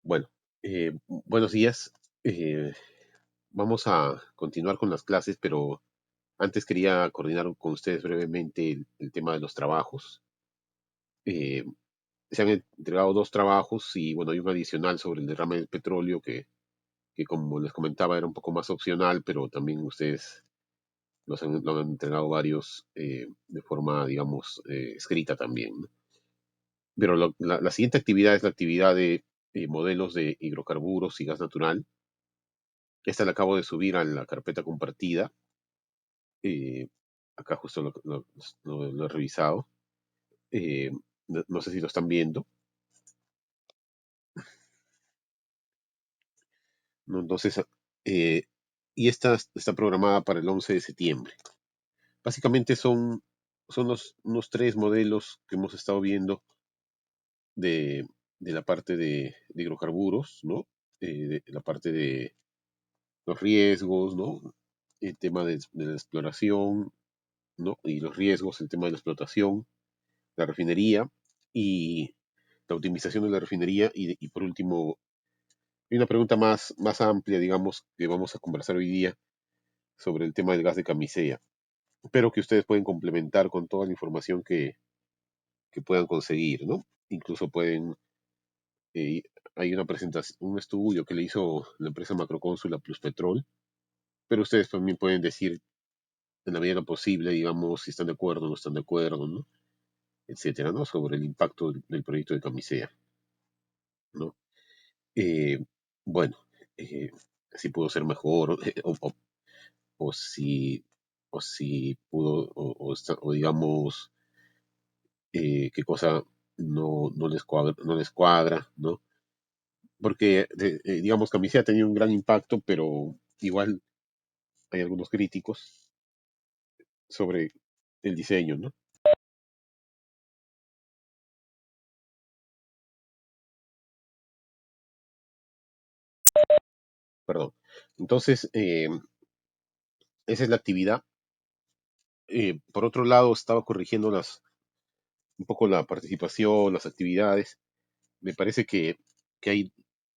Bueno, buenos días. Eh, Vamos a continuar con las clases, pero antes quería coordinar con ustedes brevemente el tema de los trabajos. Eh, Se han entregado dos trabajos y bueno, hay un adicional sobre el derrame del petróleo que como les comentaba era un poco más opcional, pero también ustedes lo han entregado varios de forma, digamos, escrita también, ¿no? Pero la siguiente actividad es la actividad de modelos de hidrocarburos y gas natural. Esta la acabo de subir a la carpeta compartida. eh, Acá justo lo he revisado. Eh, no sé si lo están viendo. ¿No? Entonces, eh, y esta está programada para el 11 de septiembre. Básicamente son unos tres modelos que hemos estado viendo de, de la parte de hidrocarburos, ¿no? De la parte de los riesgos, ¿no? El tema de la exploración, ¿no? Y los riesgos, el tema de la explotación, la refinería y la optimización de la refinería. Y por último, hay una pregunta más amplia, digamos, que vamos a conversar hoy día sobre el tema del gas de camisea, pero que ustedes pueden complementar con toda la información que puedan conseguir, ¿no? Incluso eh, hay una presentación, un estudio que le hizo la empresa Macrocónsula Plus Petrol, pero ustedes también pueden decir en la medida de lo posible, digamos, si están de acuerdo o no están de acuerdo, ¿no? Etcétera, ¿no? Sobre el impacto del proyecto de camisea, ¿no? Eh, bueno, eh, si pudo ser mejor, o si, o si pudo, o digamos, qué cosa no les cuadra, ¿no? Porque, digamos, Camisea ha tenido un gran impacto, pero igual hay algunos críticos sobre el diseño, ¿no? Perdón. Entonces, esa es la actividad. Por otro lado, estaba corrigiendo un poco la participación, las actividades. Me parece que hay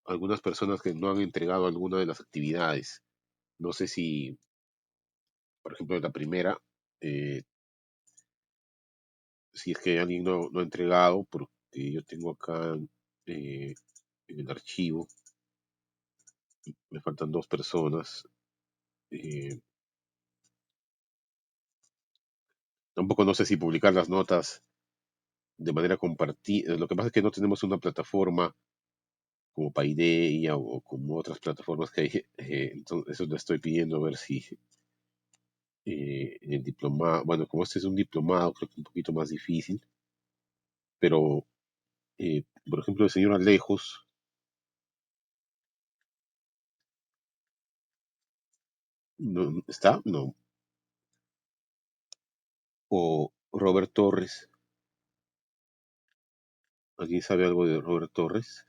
algunas personas que no han entregado alguna de las actividades. No sé si, por ejemplo, en la primera, eh, si es que alguien no ha entregado, porque yo tengo acá eh, en el archivo, me faltan dos personas. eh, Tampoco no sé si publicar las notas de manera compartida. Lo que pasa es que no tenemos una plataforma como Paideia o como otras plataformas que hay. Entonces, eso le estoy pidiendo a ver si en el diplomado, bueno, como este es un diplomado, creo que es un poquito más difícil, pero, por ejemplo, el señor Alejos, ¿no está? No. O Robert Torres, ¿alguien sabe algo de Robert Torres?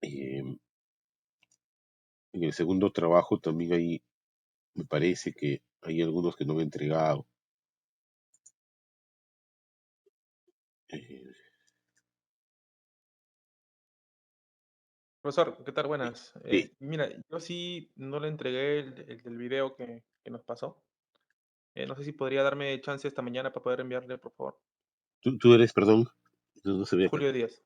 Eh, en el segundo trabajo también hay, me parece que hay algunos que no han entregado. Eh, Profesor, ¿qué tal? sí, Buenas. sí. Mira, yo sí no le entregué el del video que nos pasó. No sé si podría darme chance esta mañana para poder enviarle, por favor. Tú eres, perdón, no se ve acá. Julio Díaz.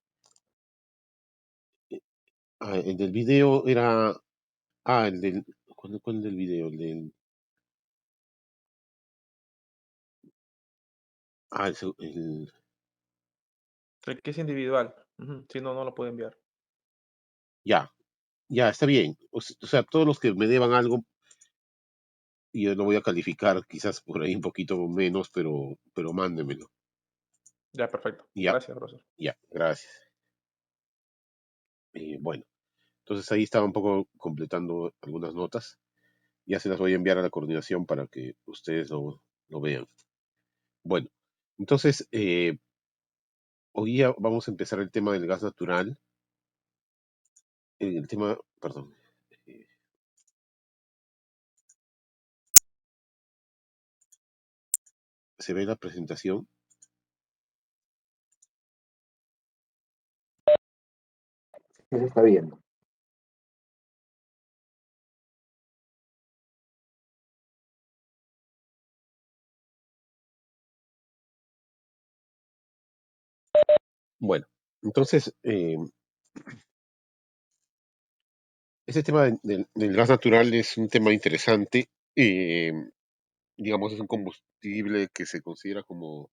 Ah, el del video era, el del, ¿cuál del video? El del, el, El que es individual. Ujú. Si no, no lo puedo enviar. ya, ya, está bien. O sea, todos los que me deban algo, yo lo voy a calificar quizás por ahí un poquito menos, pero mándemelo. Ya, perfecto. Ya, Gracias, profesor. ya, gracias. Bueno, entonces ahí estaba un poco completando algunas notas. Ya se las voy a enviar a la coordinación para que ustedes lo vean. Bueno, entonces hoy día vamos a empezar el tema del gas natural. El tema, perdón, eh, se ve la presentación. ¿Qué se está viendo? Bueno, entonces, ese tema del gas natural es un tema interesante. eh, digamos, es un combustible que se considera como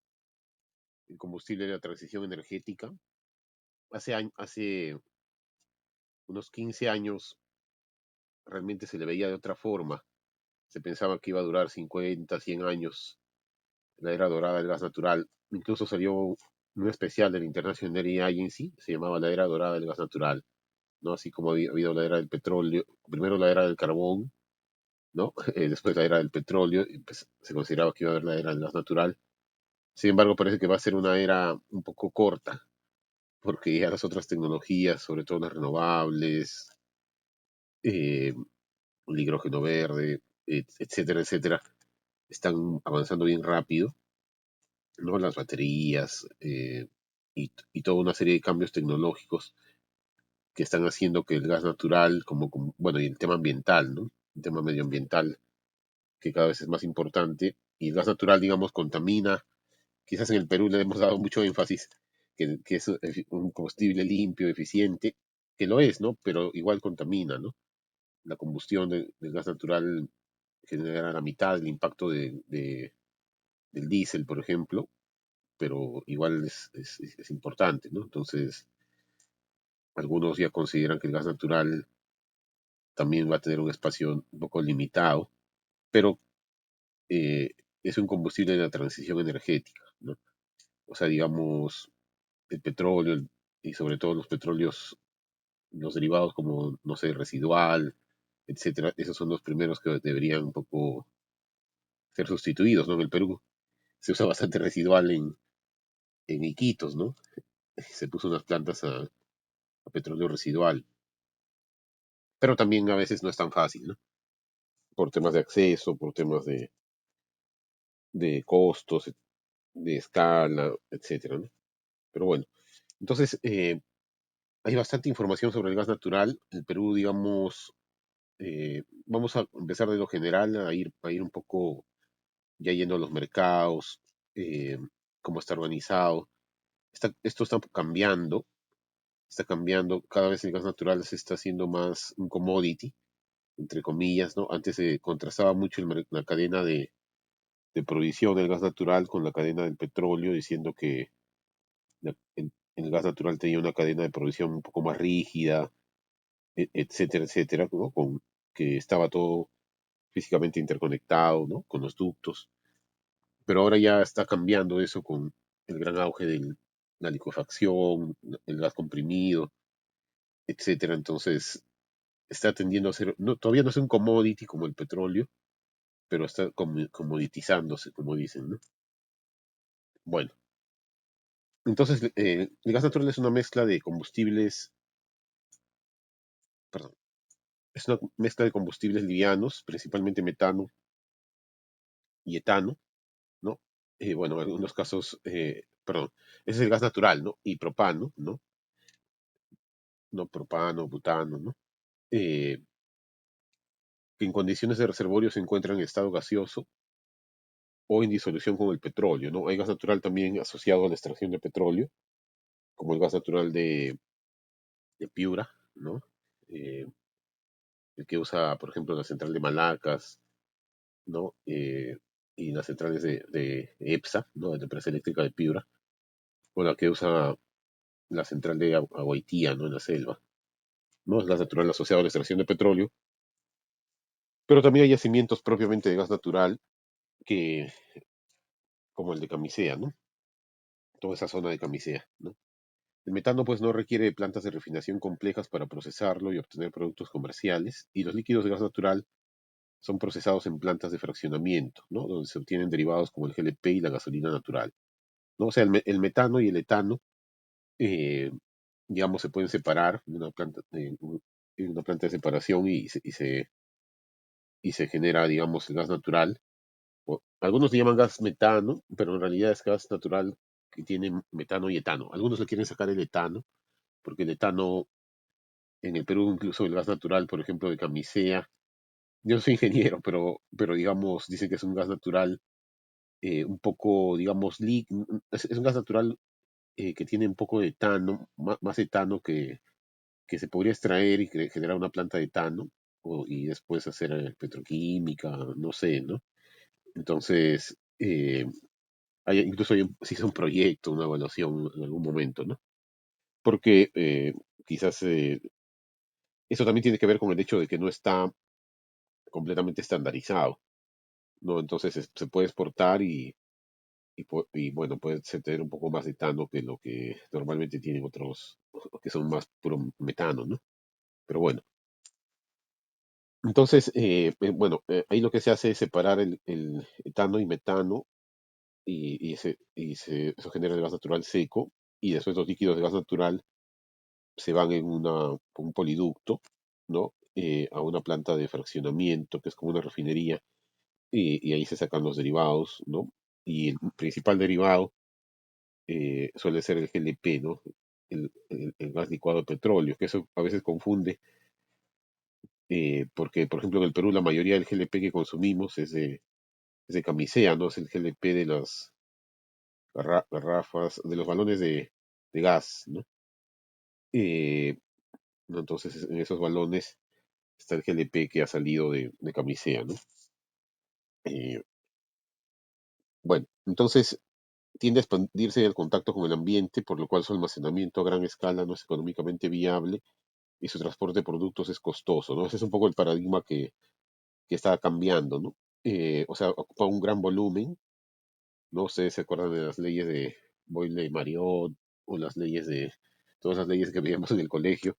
el combustible de la transición energética. Hace unos 15 años realmente se le veía de otra forma. Se pensaba que iba a durar 50, 100 años la era dorada del gas natural. Incluso salió un especial del International Energy Agency, se llamaba la era dorada del gas natural, ¿no? Así como había habido la era del petróleo, primero la era del carbón, ¿no? Después la era del petróleo, y pues se consideraba que iba a haber la era del gas natural. Sin embargo, parece que va a ser una era un poco corta, porque ya las otras tecnologías, sobre todo las renovables, eh, el hidrógeno verde, etcétera, etcétera, están avanzando bien rápido, ¿no? Las baterías y toda una serie de cambios tecnológicos que están haciendo que el gas natural, bueno, y el tema ambiental, ¿no? El tema medioambiental, que cada vez es más importante, y el gas natural, digamos, contamina. Quizás en el Perú le hemos dado mucho énfasis que es un combustible limpio, eficiente, que lo es, ¿no? Pero igual contamina, ¿no? La combustión del gas natural genera la mitad del impacto del diésel, por ejemplo, pero igual es importante, ¿no? Entonces, algunos ya consideran que el gas natural también va a tener un espacio un poco limitado, pero eh, es un combustible de la transición energética, ¿no? O sea, digamos, el petróleo y sobre todo los petróleos, los derivados como, no sé, residual, etcétera, esos son los primeros que deberían un poco ser sustituidos, ¿no? En el Perú se usa bastante residual en Iquitos, ¿no? Se puso unas plantas a petróleo residual, pero también a veces no es tan fácil, ¿no? Por temas de acceso, por temas de costos, de escala, etcétera, ¿no? Pero bueno, entonces hay bastante información sobre el gas natural. El Perú, digamos, vamos a empezar de lo general a ir un poco ya yendo a los mercados, eh, cómo está organizado. Esto está cambiando, cada vez el gas natural se está haciendo más un commodity, entre comillas, ¿no? Antes se contrastaba mucho la cadena de provisión del gas natural con la cadena del petróleo, diciendo que el gas natural tenía una cadena de provisión un poco más rígida, etcétera, etcétera, ¿no? Que estaba todo físicamente interconectado, ¿no? Con los ductos. Pero ahora ya está cambiando eso con el gran auge de la licuefacción, el gas comprimido, etcétera. Entonces, está tendiendo a ser, no, todavía no es un commodity como el petróleo, pero está commoditizándose, como dicen, ¿no? Bueno, entonces el gas natural es una mezcla de combustibles, perdón, es una mezcla de combustibles livianos, principalmente metano y etano, ¿no? Bueno, en algunos casos, perdón, ese es el gas natural, ¿no? Y propano, ¿no? No propano, butano, ¿no? Eh, que en condiciones de reservorio se encuentran en estado gaseoso o en disolución con el petróleo, ¿no? Hay gas natural también asociado a la extracción de petróleo, como el gas natural de Piura, ¿no? Eh, el que usa, por ejemplo, la central de Malacas, ¿no? Y las centrales de EPSA, ¿no? De la empresa eléctrica de Piura, o la que usa la central de Aguaitía, ¿no? En la selva, ¿no? Es gas natural asociado a la extracción de petróleo, pero también hay yacimientos propiamente de gas natural, que, como el de Camisea, ¿no? Toda esa zona de Camisea, ¿no? El metano pues no requiere plantas de refinación complejas para procesarlo y obtener productos comerciales, y los líquidos de gas natural son procesados en plantas de fraccionamiento, ¿no? Donde se obtienen derivados como el GLP y la gasolina natural, ¿no? O sea, el metano y el etano, eh, digamos, se pueden separar en una planta de separación y se genera, digamos, el gas natural. Algunos le llaman gas metano, pero en realidad es gas natural que tiene metano y etano. Algunos le quieren sacar el etano, porque el etano En el Perú incluso el gas natural, por ejemplo, de Camisea, yo no soy ingeniero, pero digamos, dicen que es un gas natural un poco, digamos, es un gas natural que tiene un poco de etano, más etano que se podría extraer y generar una planta de etano y después hacer petroquímica, no sé, ¿no? Entonces, incluso se hizo un proyecto, una evaluación en algún momento, ¿no? Porque quizás eso también tiene que ver con el hecho de que no está completamente estandarizado, ¿no? Entonces se puede exportar y bueno, puede tener un poco más de etano que lo que normalmente tienen otros, que son más puro metano, ¿no? Pero bueno, entonces, bueno, ahí lo que se hace es separar el etano y metano eso genera el gas natural seco y después los líquidos de gas natural se van en un poliducto, ¿no? A una planta de fraccionamiento, que es como una refinería, y ahí se sacan los derivados, ¿no? Y el principal derivado suele ser el GLP, ¿no? El gas licuado de petróleo, que eso a veces confunde, porque, por ejemplo, en el Perú la mayoría del GLP que consumimos es de camisea, ¿no? Es el GLP de las garrafas, de los balones de gas, ¿no? ¿No? Entonces, en esos balones está el GLP que ha salido de camisea, ¿no? Eh, bueno, entonces tiende a expandirse el contacto con el ambiente, por lo cual su almacenamiento a gran escala no es económicamente viable y su transporte de productos es costoso, ¿no? Ese es un poco el paradigma que está cambiando, ¿no? O sea, ocupa un gran volumen, ¿no? Ustedes se acuerdan de las leyes de Boyle y Mariot o las leyes todas las leyes que veíamos en el colegio,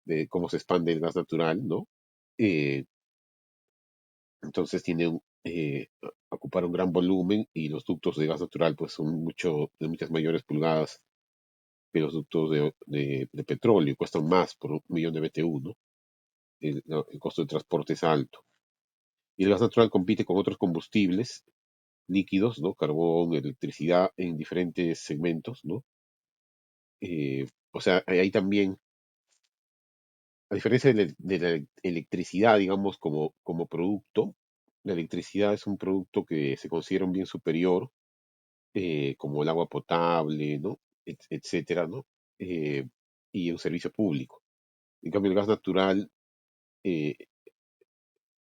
de cómo se expande el gas natural, ¿no? Eh, entonces ocupar un gran volumen y los ductos de gas natural pues son de muchas mayores pulgadas que los ductos de petróleo, cuestan más por 1 millón de BTU, ¿no? El costo de transporte es alto. Y el gas natural compite con otros combustibles líquidos, ¿no? Carbón, electricidad en diferentes segmentos, ¿no? O sea, ahí también, a diferencia de la electricidad, digamos, como producto, la electricidad es un producto que se considera un bien superior, como el agua potable, ¿no? Etcétera, ¿no? Eh, y un servicio público. En cambio, el gas natural, eh,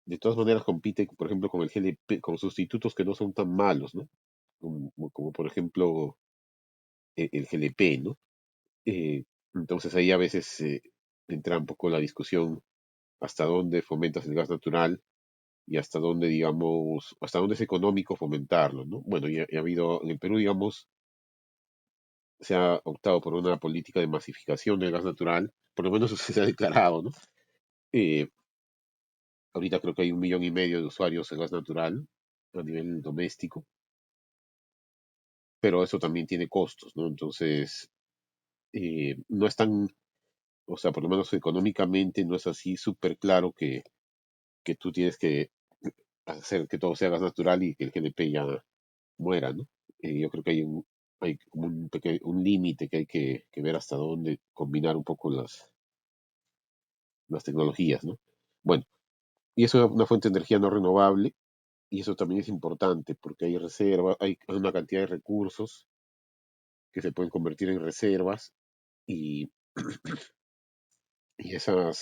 de todas maneras, compite, por ejemplo, con el GLP, con sustitutos que no son tan malos, ¿no? Como por ejemplo, el GLP, ¿no? Eh, entonces ahí a veces entra un poco la discusión hasta dónde fomentas el gas natural y hasta dónde, digamos, hasta dónde es económico fomentarlo, ¿no? Bueno, ha habido, en el Perú, digamos, se ha optado por una política de masificación del gas natural, por lo menos se ha declarado, ¿no? Eh, ahorita creo que hay 1,5 millones de usuarios de gas natural a nivel doméstico, pero eso también tiene costos, ¿no? Entonces, no es tan, o sea, por lo menos económicamente no es así súper claro que tú tienes que hacer que todo sea gas natural y que el GDP ya muera, ¿no? Yo creo que hay como un límite que hay que ver hasta dónde combinar un poco las tecnologías, ¿no? Bueno, y eso es una fuente de energía no renovable, y eso también es importante porque hay reservas, hay una cantidad de recursos que se pueden convertir en reservas y, y eso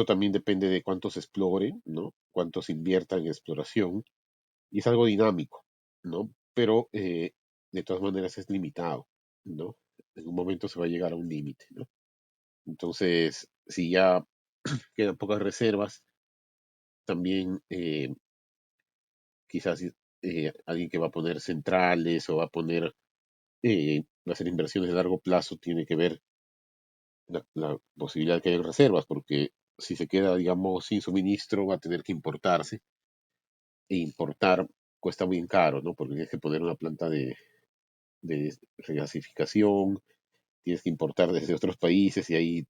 también depende de cuántos exploren, ¿no? Cuántos inviertan en exploración, y es algo dinámico, ¿no? Pero de todas maneras es limitado, ¿no? En un momento se va a llegar a un límite, ¿no? Entonces, si ya quedan pocas reservas, también quizás alguien que va a poner centrales o va a va a hacer inversiones de largo plazo tiene que ver la posibilidad de que haya reservas, porque si se queda, digamos, sin suministro, va a tener que importarse, e importar cuesta muy caro, ¿no? Porque tienes que poner una planta de regasificación, tienes que importar desde otros países y ahí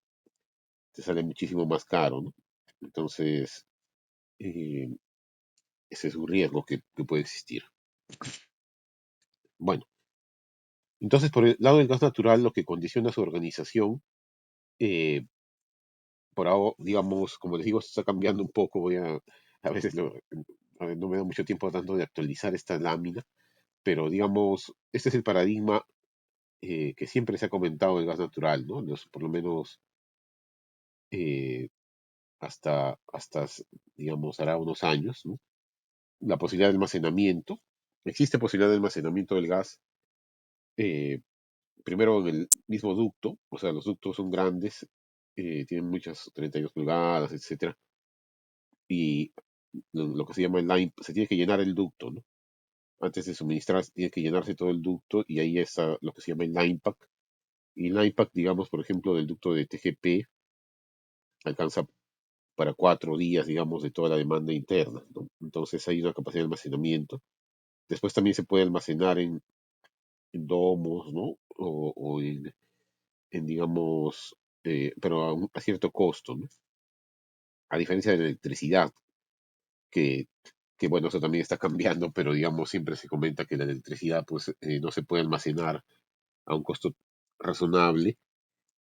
te sale muchísimo más caro, ¿no? Entonces, eh, ese es un riesgo que puede existir. Bueno, Entonces, por el lado del gas natural, lo que condiciona su organización, eh, por ahora, digamos, como les digo, se está cambiando un poco. A veces a ver, no me da mucho tiempo tanto de actualizar esta lámina, pero digamos, este es el paradigma que siempre se ha comentado del gas natural, ¿no? Por lo menos eh, hasta, digamos, hará unos años, ¿no? La posibilidad de almacenamiento. Existe posibilidad de almacenamiento del gas, eh, primero en el mismo ducto, o sea, los ductos son grandes, tienen muchas 32 pulgadas, etcétera, y lo que se llama el line, se tiene que llenar el ducto, ¿no? Antes de suministrar, tiene que llenarse todo el ducto y ahí está lo que se llama el line pack. Y el line pack, digamos, por ejemplo, del ducto de TGP, alcanza para 4 días, digamos, de toda la demanda interna, ¿no? Entonces hay una capacidad de almacenamiento. Después también se puede almacenar en domos, ¿no? O digamos, pero a cierto costo, ¿no? A diferencia de la electricidad, que, que bueno, eso también está cambiando, pero digamos, siempre se comenta que la electricidad pues no se puede almacenar a un costo razonable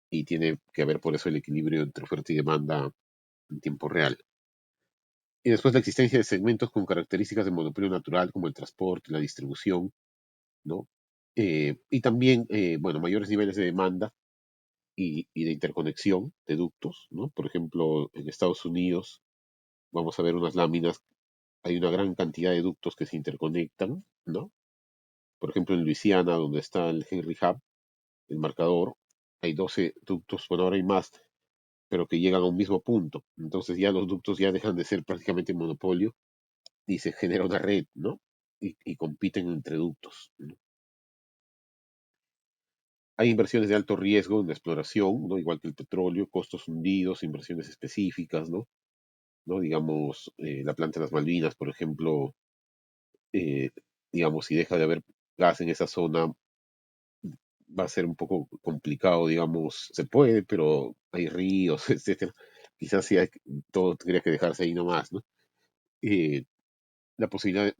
y tiene que haber por eso el equilibrio entre oferta y demanda en tiempo real. Y después la existencia de segmentos con características de monopolio natural como el transporte, la distribución, ¿no? Y también, bueno, mayores niveles de demanda y de interconexión de ductos, ¿no? Por ejemplo, en Estados Unidos vamos a ver unas láminas, hay una gran cantidad de ductos que se interconectan, ¿no? Por ejemplo, en Luisiana, donde está el Henry Hub, el marcador, hay 12 ductos, bueno, ahora hay más, pero que llegan a un mismo punto. Entonces ya los ductos ya dejan de ser prácticamente monopolio y se genera una red, ¿no? Y compiten entre ductos, ¿no? Hay inversiones de alto riesgo en la exploración, ¿no? Igual que el petróleo, costos hundidos, inversiones específicas, ¿no? ¿No? Digamos, la planta de las Malvinas, por ejemplo, eh, digamos, si deja de haber gas en esa zona, va a ser un poco complicado, digamos, se puede, pero hay ríos, etcétera. Quizás sí todo tendría que dejarse ahí nomás, ¿no? Eh, la posibilidad,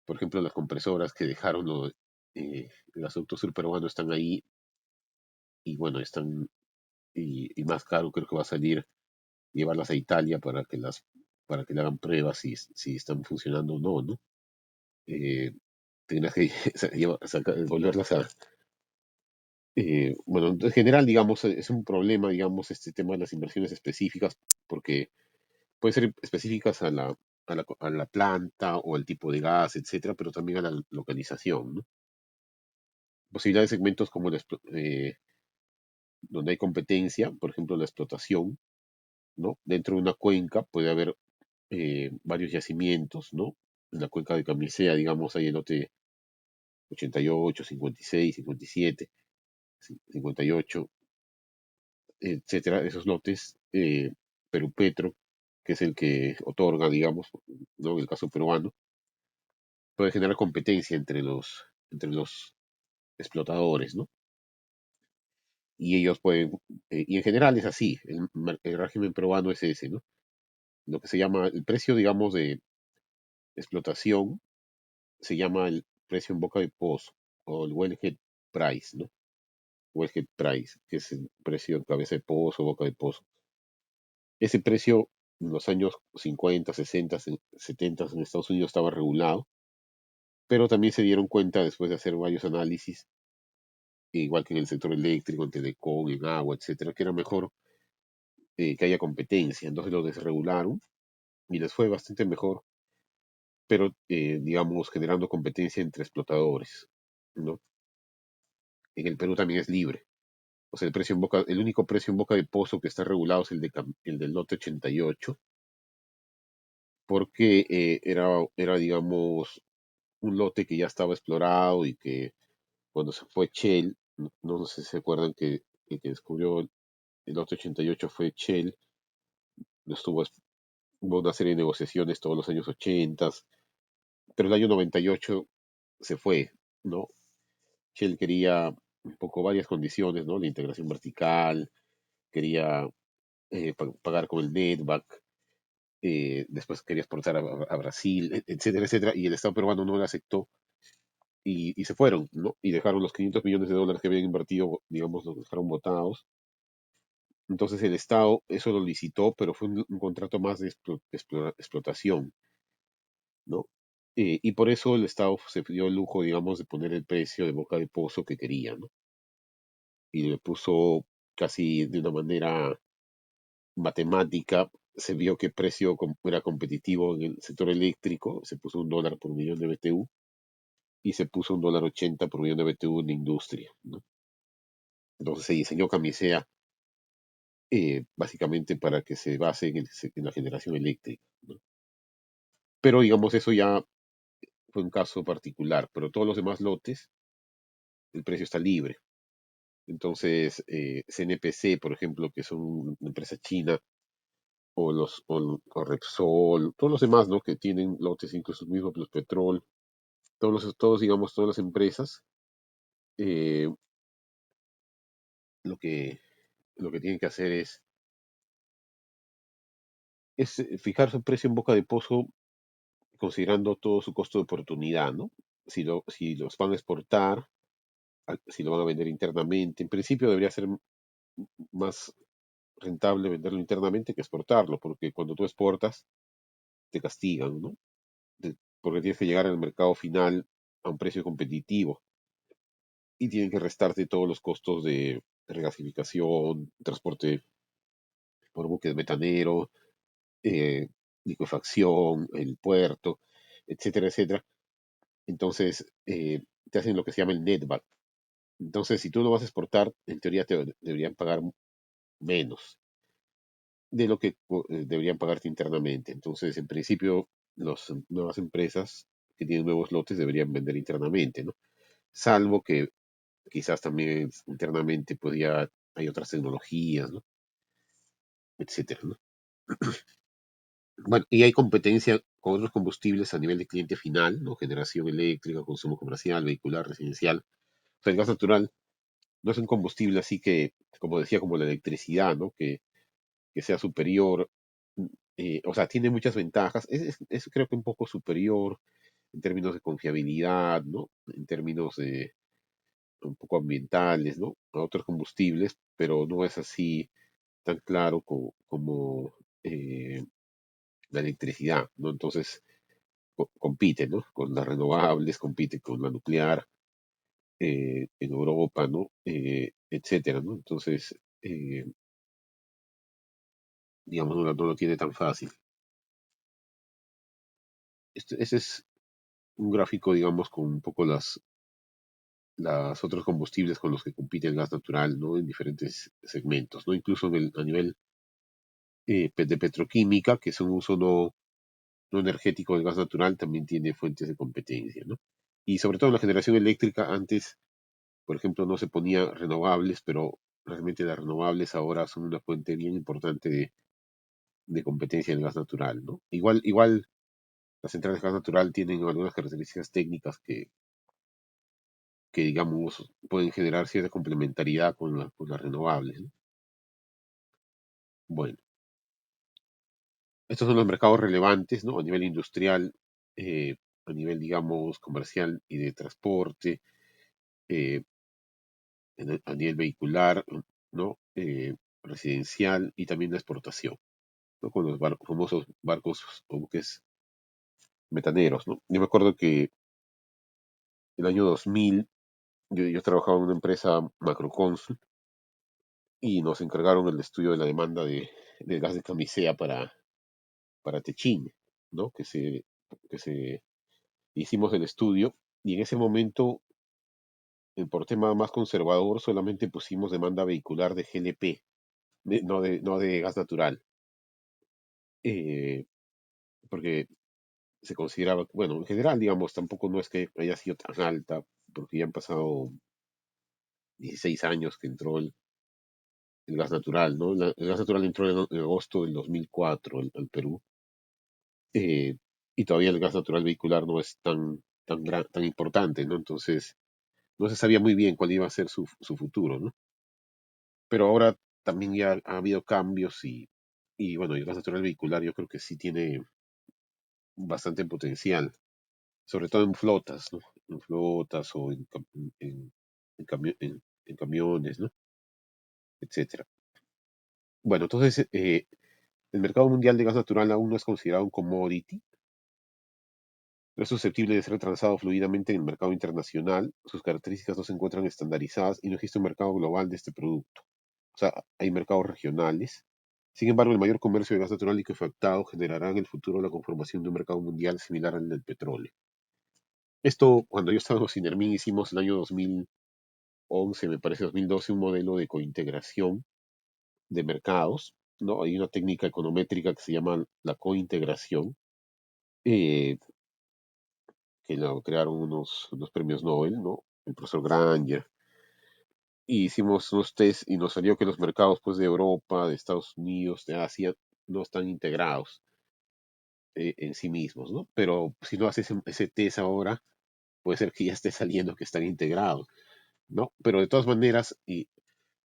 por ejemplo, las compresoras que dejaron el gasoducto sur peruano están ahí y bueno, y más caro creo que va a salir llevarlas a Italia para que le hagan pruebas si están funcionando o no, ¿no? Eh, Tendrás que volverlas a... bueno, en general, digamos, es un problema, digamos, este tema de las inversiones específicas, porque pueden ser específicas a la planta o al tipo de gas, etcétera, pero también a la localización, ¿no? Posibilidad de segmentos como donde hay competencia, por ejemplo, la explotación, ¿no? Dentro de una cuenca puede haber varios yacimientos, ¿no? En la cuenca de Camisea, digamos, hay el lote 88, 56, 57, 58, etcétera, esos lotes, Perú Petro, que es el que otorga, digamos, ¿no? En el caso peruano, puede generar competencia entre los explotadores, ¿no? Y ellos pueden, y en general es así, el régimen peruano es ese, ¿no? Lo que se llama el precio, digamos, de explotación, se llama el precio en boca de pozo, o el wellhead price, ¿no? Wellhead price, que es el precio en cabeza de pozo, boca de pozo. Ese precio en los años 50, 60, 70 en Estados Unidos estaba regulado, pero también se dieron cuenta después de hacer varios análisis, igual que en el sector eléctrico, en telecom, en agua, etcétera, que era mejor que haya competencia. Entonces lo desregularon y les fue bastante mejor, pero digamos generando competencia entre explotadores, ¿no? En el Perú también es libre. O sea, el único precio en boca de pozo que está regulado es el del lote 88, porque era, digamos, un lote que ya estaba explorado y que cuando se fue Shell, no sé si se acuerdan que el que descubrió el lote 88 fue Shell, hubo una serie de negociaciones todos los años 80, pero el año 98 se fue, ¿no? Shell quería un poco varias condiciones, ¿no? La integración vertical, quería pagar con el netback, después quería exportar a Brasil, etcétera, etcétera, y el Estado peruano no lo aceptó y se fueron, ¿no? Y dejaron los 500 millones de dólares que habían invertido, digamos, los dejaron botados. Entonces el Estado eso lo licitó, pero fue un contrato más de explotación, ¿no? Y por eso el Estado se dio el lujo, digamos, de poner el precio de boca de pozo que quería, ¿no? Y le puso casi de una manera matemática, se vio que el precio era competitivo en el sector eléctrico, se puso $1 por millón de BTU y se puso $1.80 por millón de BTU en la industria, ¿no? Entonces se diseñó Camisea básicamente para que se base en la generación eléctrica, ¿no? Pero digamos, eso ya fue un caso particular, pero todos los demás lotes, el precio está libre. Entonces, CNPC, por ejemplo, que son una empresa china, o Repsol, todos los demás, ¿no? Que tienen lotes, incluso mismo Plus Petrol, todos, digamos, todas las empresas, eh, lo que, lo que tienen que hacer es fijar su precio en boca de pozo considerando todo su costo de oportunidad, ¿no? Si los van a exportar, si lo van a vender internamente, en principio debería ser más rentable venderlo internamente que exportarlo, porque cuando tú exportas, te castigan, ¿no? Porque tienes que llegar al mercado final a un precio competitivo y tienen que restarte todos los costos de regasificación, transporte por buques metanero, eh, liquefacción, el puerto, etcétera, etcétera. Entonces, te hacen lo que se llama el netback. Entonces, si tú lo vas a exportar, en teoría te deberían pagar menos de lo que deberían pagarte internamente. Entonces, en principio, las nuevas empresas que tienen nuevos lotes deberían vender internamente, ¿no? Salvo que quizás también internamente pues ya hay otras tecnologías, ¿no? Etcétera, ¿no? Bueno, y hay competencia con otros combustibles a nivel de cliente final, ¿no? Generación eléctrica, consumo comercial, vehicular, residencial. O sea, el gas natural no es un combustible así que, como decía, como la electricidad, ¿no? Que sea superior. O sea, tiene muchas ventajas. Es creo que un poco superior en términos de confiabilidad, ¿no? En términos de un poco ambientales, ¿no? A otros combustibles, pero no es así tan claro como la electricidad, ¿no? Entonces compite, ¿no? Con las renovables, compite con la nuclear en Europa, ¿no? Etcétera, ¿no? Entonces, digamos, no lo tiene tan fácil. Ese es un gráfico, digamos, con un poco las otros combustibles con los que compite el gas natural, ¿no? En diferentes segmentos, ¿no? Incluso a nivel de petroquímica, que es un uso no energético del gas natural, también tiene fuentes de competencia, ¿no? Y sobre todo en la generación eléctrica, antes, por ejemplo, no se ponía renovables, pero realmente las renovables ahora son una fuente bien importante de competencia en gas natural, ¿no? Igual las centrales de gas natural tienen algunas características técnicas que digamos, pueden generar cierta complementariedad con las renovables, ¿no? Bueno, estos son los mercados relevantes, ¿no? A nivel industrial, a nivel, digamos, comercial y de transporte, eh, a nivel vehicular, ¿no? Residencial y también de exportación, ¿no? Con los famosos barcos o buques metaneros, ¿no? Yo me acuerdo que el año 2000 yo trabajaba en una empresa Macroconsult y nos encargaron el estudio de la demanda de gas de camisea para Techín, ¿no? Que se hicimos el estudio y en ese momento, por tema más conservador, solamente pusimos demanda vehicular de GLP, no de gas natural, porque se consideraba, bueno, en general, digamos, tampoco no es que haya sido tan alta, porque ya han pasado 16 años que entró el gas natural, ¿no? El gas natural entró en agosto del 2004 al Perú, eh, y todavía el gas natural vehicular no es tan importante, ¿no? Entonces, no se sabía muy bien cuál iba a ser su futuro, ¿no? Pero ahora también ya ha habido cambios y bueno, el gas natural vehicular yo creo que sí tiene bastante potencial, sobre todo en flotas, ¿no? en flotas o en camiones, ¿no? Etcétera. Bueno, entonces el mercado mundial de gas natural aún no es considerado un commodity, no es susceptible de ser transado fluidamente en el mercado internacional, sus características no se encuentran estandarizadas y no existe un mercado global de este producto. O sea, hay mercados regionales. Sin embargo, el mayor comercio de gas natural liquefactado generará en el futuro la conformación de un mercado mundial similar al del petróleo. Esto, cuando yo estaba en Sinermin, hicimos el año 2011, me parece 2012, un modelo de cointegración de mercados, ¿no? Hay una técnica econométrica que se llama la cointegración, eh, que la crearon unos premios Nobel, ¿no? El profesor Granger. Y hicimos unos test y nos salió que los mercados pues, de Europa, de Estados Unidos, de Asia, no están integrados en sí mismos, ¿no? Pero si no haces ese test ahora, puede ser que ya esté saliendo que están integrados, ¿no? Pero de todas maneras,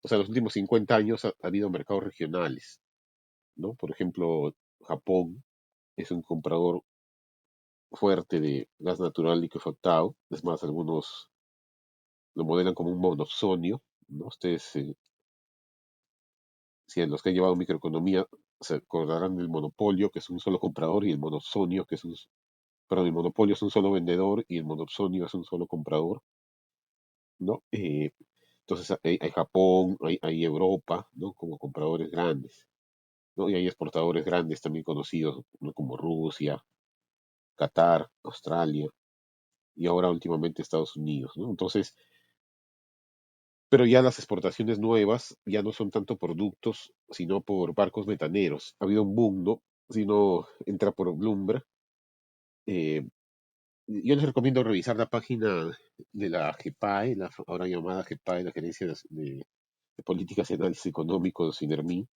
o sea, los últimos 50 años ha habido mercados regionales, ¿no? Por ejemplo, Japón es un comprador fuerte de gas natural liquefactado. Es más, algunos lo modelan como un monopsonio, ¿no? Ustedes, si en los que han llevado microeconomía, se acordarán del monopolio, que es un solo comprador, y el monopsonio, que es perdón, el monopolio es un solo vendedor y el monopsonio es un solo comprador, ¿no? Entonces hay Japón, hay Europa, ¿no? Como compradores grandes, ¿no? Y hay exportadores grandes también conocidos, ¿no? Como Rusia, Qatar, Australia y ahora últimamente Estados Unidos, ¿no? Entonces, pero ya las exportaciones nuevas ya no son tanto productos, sino por barcos metaneros. Ha habido un boom, ¿no? Si uno entra por Bloomberg, eh, yo les recomiendo revisar la página de la GEPAE, la ahora llamada GEPAE, la Gerencia de Políticas y Análisis Económicos, SINERMI.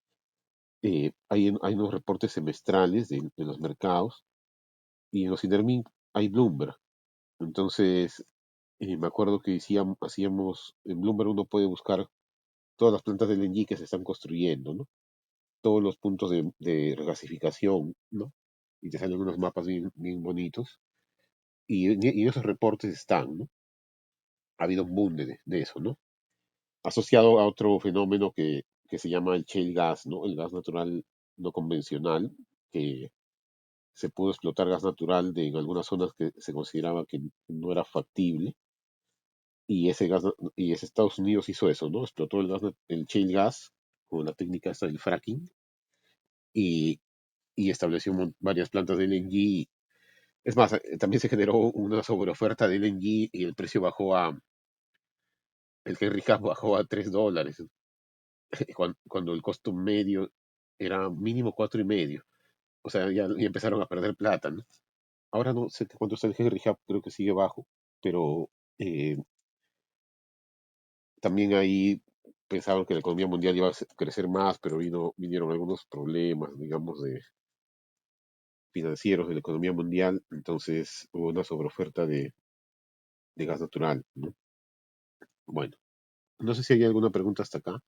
Hay unos reportes semestrales de los mercados y en los SINERMI hay Bloomberg. Entonces, me acuerdo que hacíamos, en Bloomberg uno puede buscar todas las plantas de LNG que se están construyendo, ¿no? Todos los puntos de regasificación, ¿no? Y te salen unos mapas bien, bien bonitos. Y en esos reportes están, ¿no? Ha habido un boom de eso, ¿no? Asociado a otro fenómeno que se llama el shale gas, ¿no? El gas natural no convencional, que se pudo explotar gas natural en algunas zonas que se consideraba que no era factible. Y ese Estados Unidos hizo eso, ¿no? Explotó el shale gas con la técnica esta del fracking y, y estableció varias plantas de LNG. Es más, también se generó una sobreoferta de LNG y el precio el Henry Hub bajó a $3, cuando el costo medio era mínimo 4.5. O sea, ya empezaron a perder plata, ¿no? Ahora no sé cuánto está el Henry Hub, creo que sigue bajo, pero eh, también ahí pensaban que la economía mundial iba a crecer más, pero vinieron algunos problemas, digamos, financieros de la economía mundial, entonces hubo una sobreoferta de gas natural, ¿no? Bueno, no sé si hay alguna pregunta hasta acá.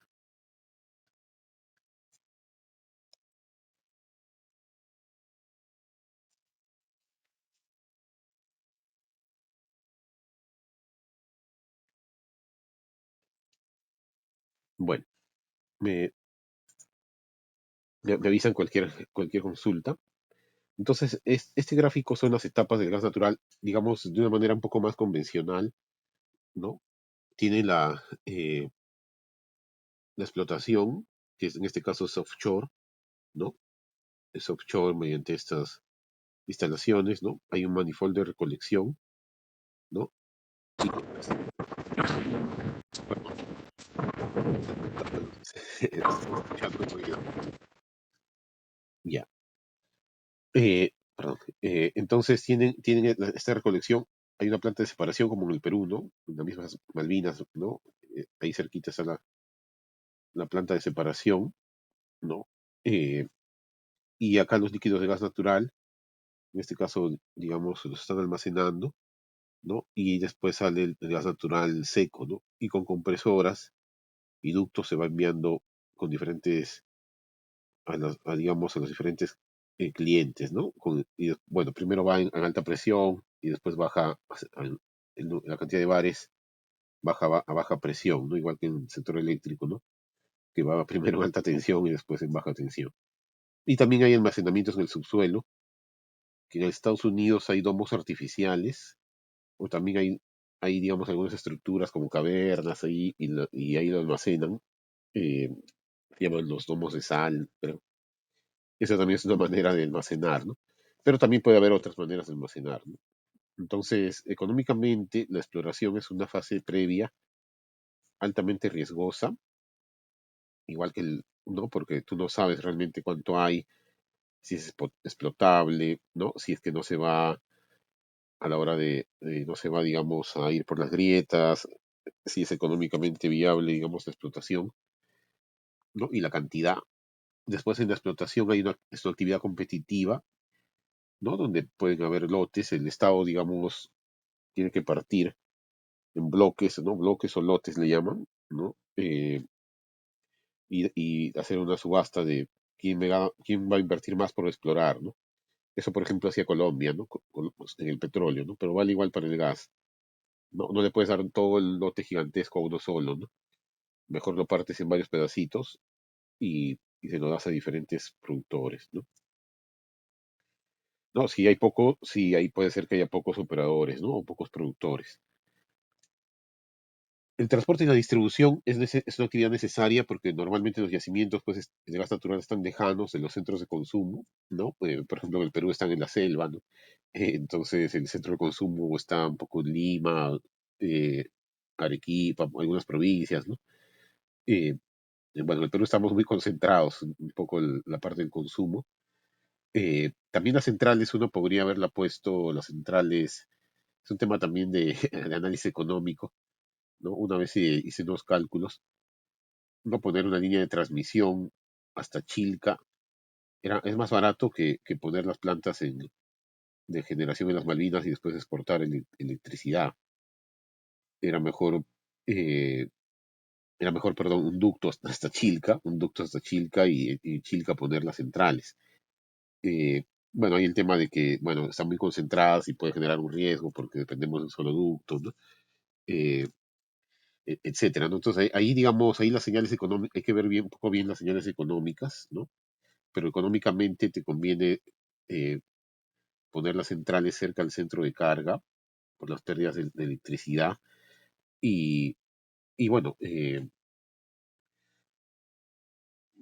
Bueno, me, me avisan cualquier consulta. Entonces, este gráfico son las etapas del gas natural, digamos, de una manera un poco más convencional, ¿no? Tiene la explotación, que en este caso es offshore, ¿no? Es offshore mediante estas instalaciones, ¿no? Hay un manifold de recolección, ¿no? Y, perdón, estoy escuchando ruido. Ya. Perdón. Entonces tienen esta recolección. Hay una planta de separación como en el Perú, ¿no? En las mismas Malvinas, ¿no? Ahí cerquita está la planta de separación, ¿no? Eh, y acá los líquidos de gas natural, en este caso, digamos, los están almacenando, ¿no? Y después sale el gas natural seco, ¿no? Y con compresoras y ductos se va enviando con diferentes, digamos, a los diferentes clientes, ¿no? Bueno, primero va en alta presión y después baja la cantidad de bares a baja presión, ¿no? Igual que en el sector eléctrico, ¿no? Que va primero en alta tensión y después en baja tensión. Y también hay almacenamientos en el subsuelo, que en Estados Unidos hay domos artificiales, o también hay digamos, algunas estructuras como cavernas ahí, y ahí lo almacenan. eh, Se llaman los domos de sal, pero esa también es una manera de almacenar, ¿no? Pero también puede haber otras maneras de almacenar, ¿no? Entonces, económicamente, la exploración es una fase previa altamente riesgosa, igual que ¿no? Porque tú no sabes realmente cuánto hay, si es explotable, ¿no? Si es que no se va a la hora no se va, digamos, a ir por las grietas, si es económicamente viable, digamos, la explotación, ¿no? Y la cantidad. Después en la explotación es una actividad competitiva, ¿no? Donde pueden haber lotes, el Estado, digamos, tiene que partir en bloques, ¿no? Bloques o lotes le llaman, ¿no? Y hacer una subasta de quién va a invertir más por explorar, ¿no? Eso, por ejemplo, hacía Colombia, ¿no? Pues, en el petróleo, ¿no? Pero vale igual para el gas. No, no le puedes dar todo el lote gigantesco a uno solo, ¿no? Mejor lo partes en varios pedacitos y se lo das a diferentes productores, ¿no? No, si hay poco, sí, ahí puede ser que haya pocos operadores, ¿no? O pocos productores. El transporte y la distribución es una actividad necesaria porque normalmente los yacimientos pues, de gas natural están lejanos de los centros de consumo, ¿no? Por ejemplo, en el Perú están en la selva, ¿no? Entonces el centro de consumo está un poco en Lima, eh, Arequipa, algunas provincias, ¿no? Eh, bueno, en el Perú estamos muy concentrados un poco en la parte del consumo. También las centrales, uno podría haberla puesto, las centrales, es un tema también de, de análisis económico, ¿no? Una vez hice unos cálculos, no poner una línea de transmisión hasta Chilca es más barato que poner las plantas de generación en las Malvinas y después exportar electricidad. Era mejor, eh, era mejor, perdón, un ducto hasta Chilca y Chilca poner las centrales. Eh, bueno, hay el tema de que, bueno, están muy concentradas y puede generar un riesgo porque dependemos de un solo ducto, ¿no? Eh, Etcétera, ¿no? Entonces digamos, ahí las señales económicas, hay que ver bien, un poco bien las señales económicas, ¿no? Pero económicamente te conviene eh, poner las centrales cerca del centro de carga por las pérdidas de electricidad y, y bueno,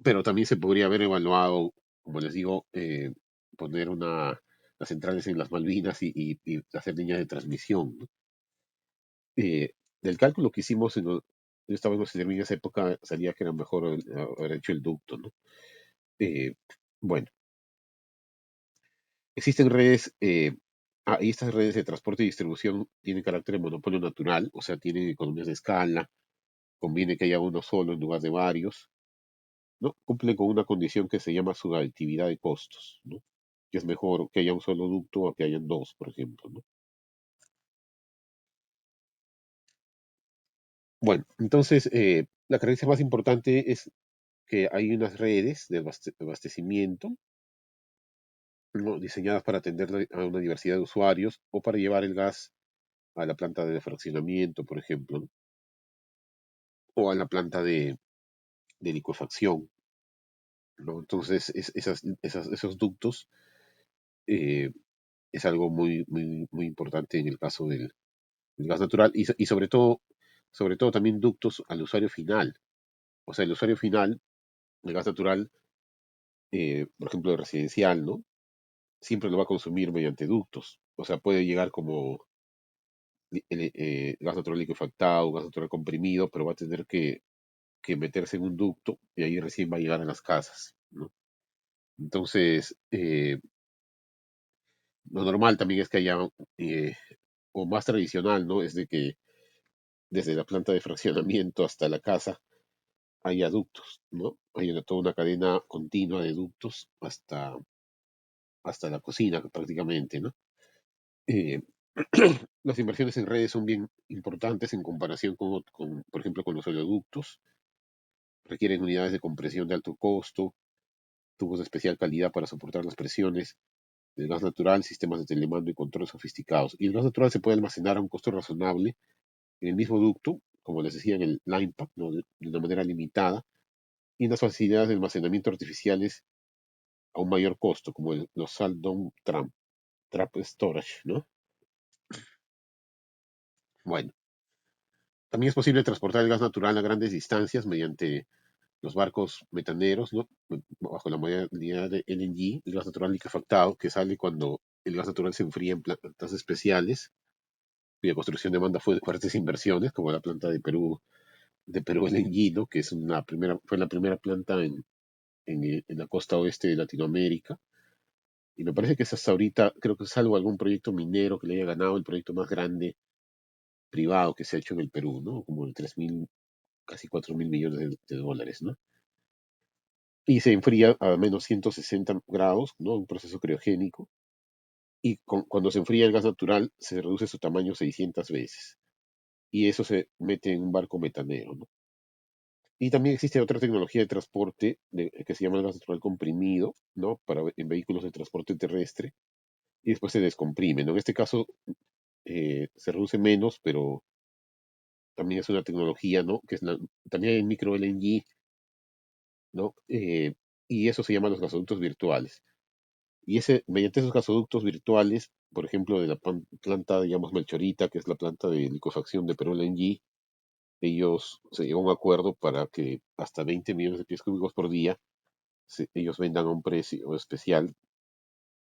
pero también se podría haber evaluado, como les digo, poner las centrales en las Malvinas y hacer líneas de transmisión, ¿no? Eh, Del cálculo que hicimos yo estaba en Oceanía en esa época, salía que era mejor haber hecho el ducto, ¿no? Eh, bueno, existen redes, y estas redes de transporte y distribución tienen carácter de monopolio natural, o sea, tienen economías de escala, conviene que haya uno solo en lugar de varios, ¿no? Cumplen con una condición que se llama subjetividad de costos, ¿no? Que es mejor que haya un solo ducto a que hayan dos, por ejemplo, ¿no? Bueno, entonces, la creencia más importante es que hay unas redes de abastecimiento, ¿no? Diseñadas para atender a una diversidad de usuarios o para llevar el gas a la planta de fraccionamiento, por ejemplo, ¿no? O a la planta de licuefacción, ¿no? Entonces, esos ductos eh, es algo muy importante en el caso del gas natural y sobre todo también ductos al usuario final. O sea, el usuario final, el gas natural, por ejemplo, residencial, ¿no? Siempre lo va a consumir mediante ductos. O sea, puede llegar como gas natural liquefactado, gas natural comprimido, pero va a tener que meterse en un ducto y ahí recién va a llegar a las casas, ¿no? Entonces, lo normal también es que haya, eh, o más tradicional, ¿no? Es de que desde la planta de fraccionamiento hasta la casa haya ductos, ¿no? Hay toda una cadena continua de ductos hasta la cocina prácticamente, ¿no? Eh, las inversiones en redes son bien importantes en comparación por ejemplo, con los oleoductos. Requieren unidades de compresión de alto costo, tubos de especial calidad para soportar las presiones del gas natural, sistemas de telemando y control sofisticados. Y el gas natural se puede almacenar a un costo razonable en el mismo ducto, como les decía, en el line pack, ¿no? De una manera limitada, y en las facilidades de almacenamiento artificiales a un mayor costo, como los Salt Dome Trap Storage, ¿no? Bueno, también es posible transportar el gas natural a grandes distancias mediante los barcos metaneros, ¿no? Bajo la modalidad de LNG, el gas natural liquefactado, que sale cuando el gas natural se enfría en plantas especiales, cuya construcción demanda fuertes inversiones, como la planta de Perú LNG, ¿no? Que es fue la primera planta en la costa oeste de Latinoamérica. Y me parece que es hasta ahorita, creo que salvo algún proyecto minero que le haya ganado, el proyecto más grande privado que se ha hecho en el Perú, ¿no? Como de 3.000, casi 4.000 millones de dólares, ¿no? Y se enfría a menos 160 grados, ¿no? Un proceso criogénico. Y cuando se enfría el gas natural, se reduce su tamaño 600 veces. Y eso se mete en un barco metanero, ¿no? Y también existe otra tecnología de transporte que se llama el gas natural comprimido, ¿no? En vehículos de transporte terrestre. Y después se descomprime, ¿no? En este caso se reduce menos, pero también es una tecnología, ¿no? También hay micro LNG, ¿no? Y eso se llama los gasoductos virtuales. Y mediante esos gasoductos virtuales, por ejemplo, de la planta, digamos, Melchorita, que es la planta de liquefacción de Perú LNG, ellos se llegó a un acuerdo para que hasta 20 millones de pies cúbicos por día ellos vendan a un precio especial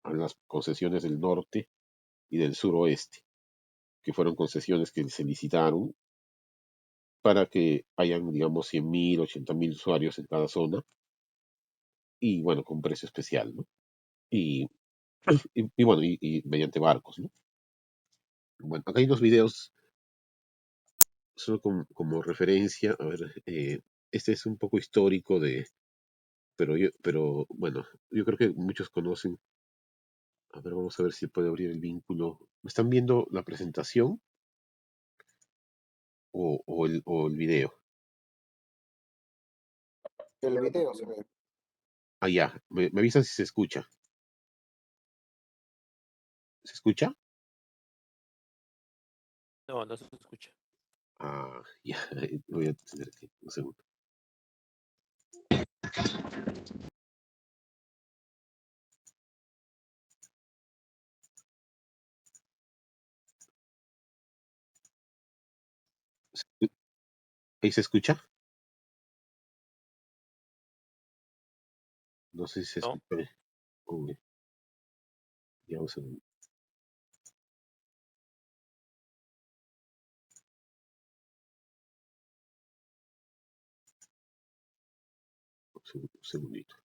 a las concesiones del norte y del suroeste, que fueron concesiones que se licitaron para que hayan, digamos, 100.000, 80.000 usuarios en cada zona y, bueno, con precio especial, ¿no? Y, bueno, y mediante barcos, ¿no? Bueno, acá hay unos videos solo como referencia. A ver, este es un poco histórico pero bueno, yo creo que muchos conocen. A ver, vamos a ver si puede abrir el vínculo. ¿Me están viendo la presentación o el video? El video se ve. Ah, ya, me avisan si se escucha. ¿Se escucha? No, no se escucha. Ah, ya, voy a tener que, un segundo. ¿Ahí se escucha? No sé si se No. escucha. Uy, ya un segundo. Un segundito.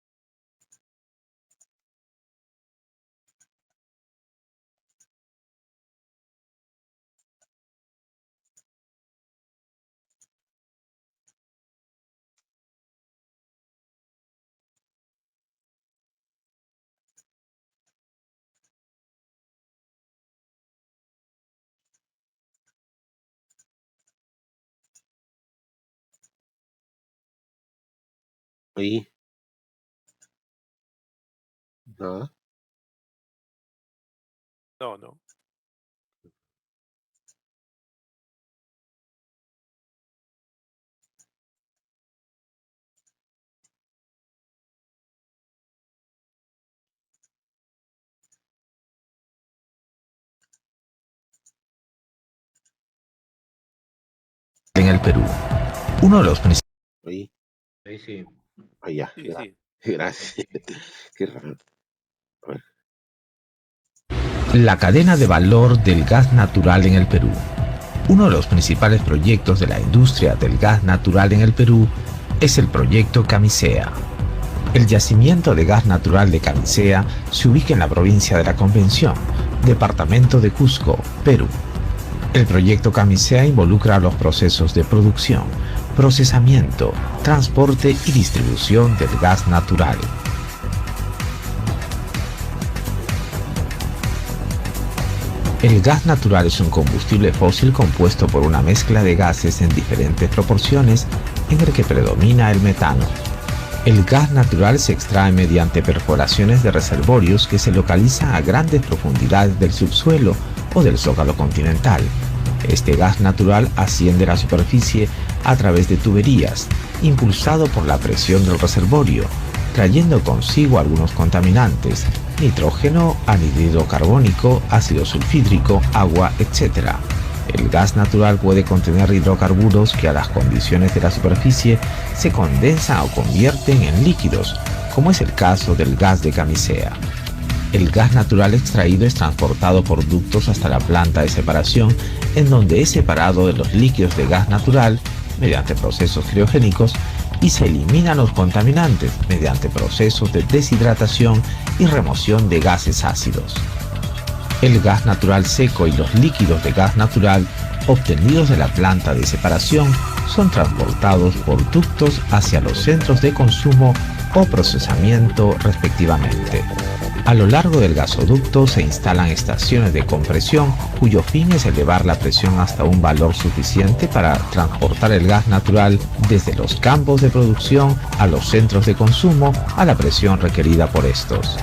Ahí, nada. No, no. En el Perú, uno de los principales. Ahí, Ahí sí. allá. Sí, sí. Gracias. Qué raro. A ver. La cadena de valor del gas natural en el Perú. Uno de los principales proyectos de la industria del gas natural en el Perú es el proyecto Camisea. El yacimiento de gas natural de Camisea se ubica en la provincia de La Convención, departamento de Cusco, Perú. El proyecto Camisea involucra los procesos de producción, procesamiento, transporte y distribución del gas natural. El gas natural es un combustible fósil compuesto por una mezcla de gases en diferentes proporciones en el que predomina el metano. El gas natural se extrae mediante perforaciones de reservorios que se localizan a grandes profundidades del subsuelo o del zócalo continental. Este gas natural asciende a la superficie a través de tuberías, impulsado por la presión del reservorio, trayendo consigo algunos contaminantes, nitrógeno, anhídrido carbónico, ácido sulfídrico, agua, etc. El gas natural puede contener hidrocarburos que a las condiciones de la superficie se condensan o convierten en líquidos, como es el caso del gas de camisea. El gas natural extraído es transportado por ductos hasta la planta de separación, en donde es separado de los líquidos de gas natural mediante procesos criogénicos y se eliminan los contaminantes mediante procesos de deshidratación y remoción de gases ácidos. El gas natural seco y los líquidos de gas natural obtenidos de la planta de separación son transportados por ductos hacia los centros de consumo o procesamiento respectivamente. A lo largo del gasoducto se instalan estaciones de compresión cuyo fin es elevar la presión hasta un valor suficiente para transportar el gas natural desde los campos de producción a los centros de consumo a la presión requerida por estos.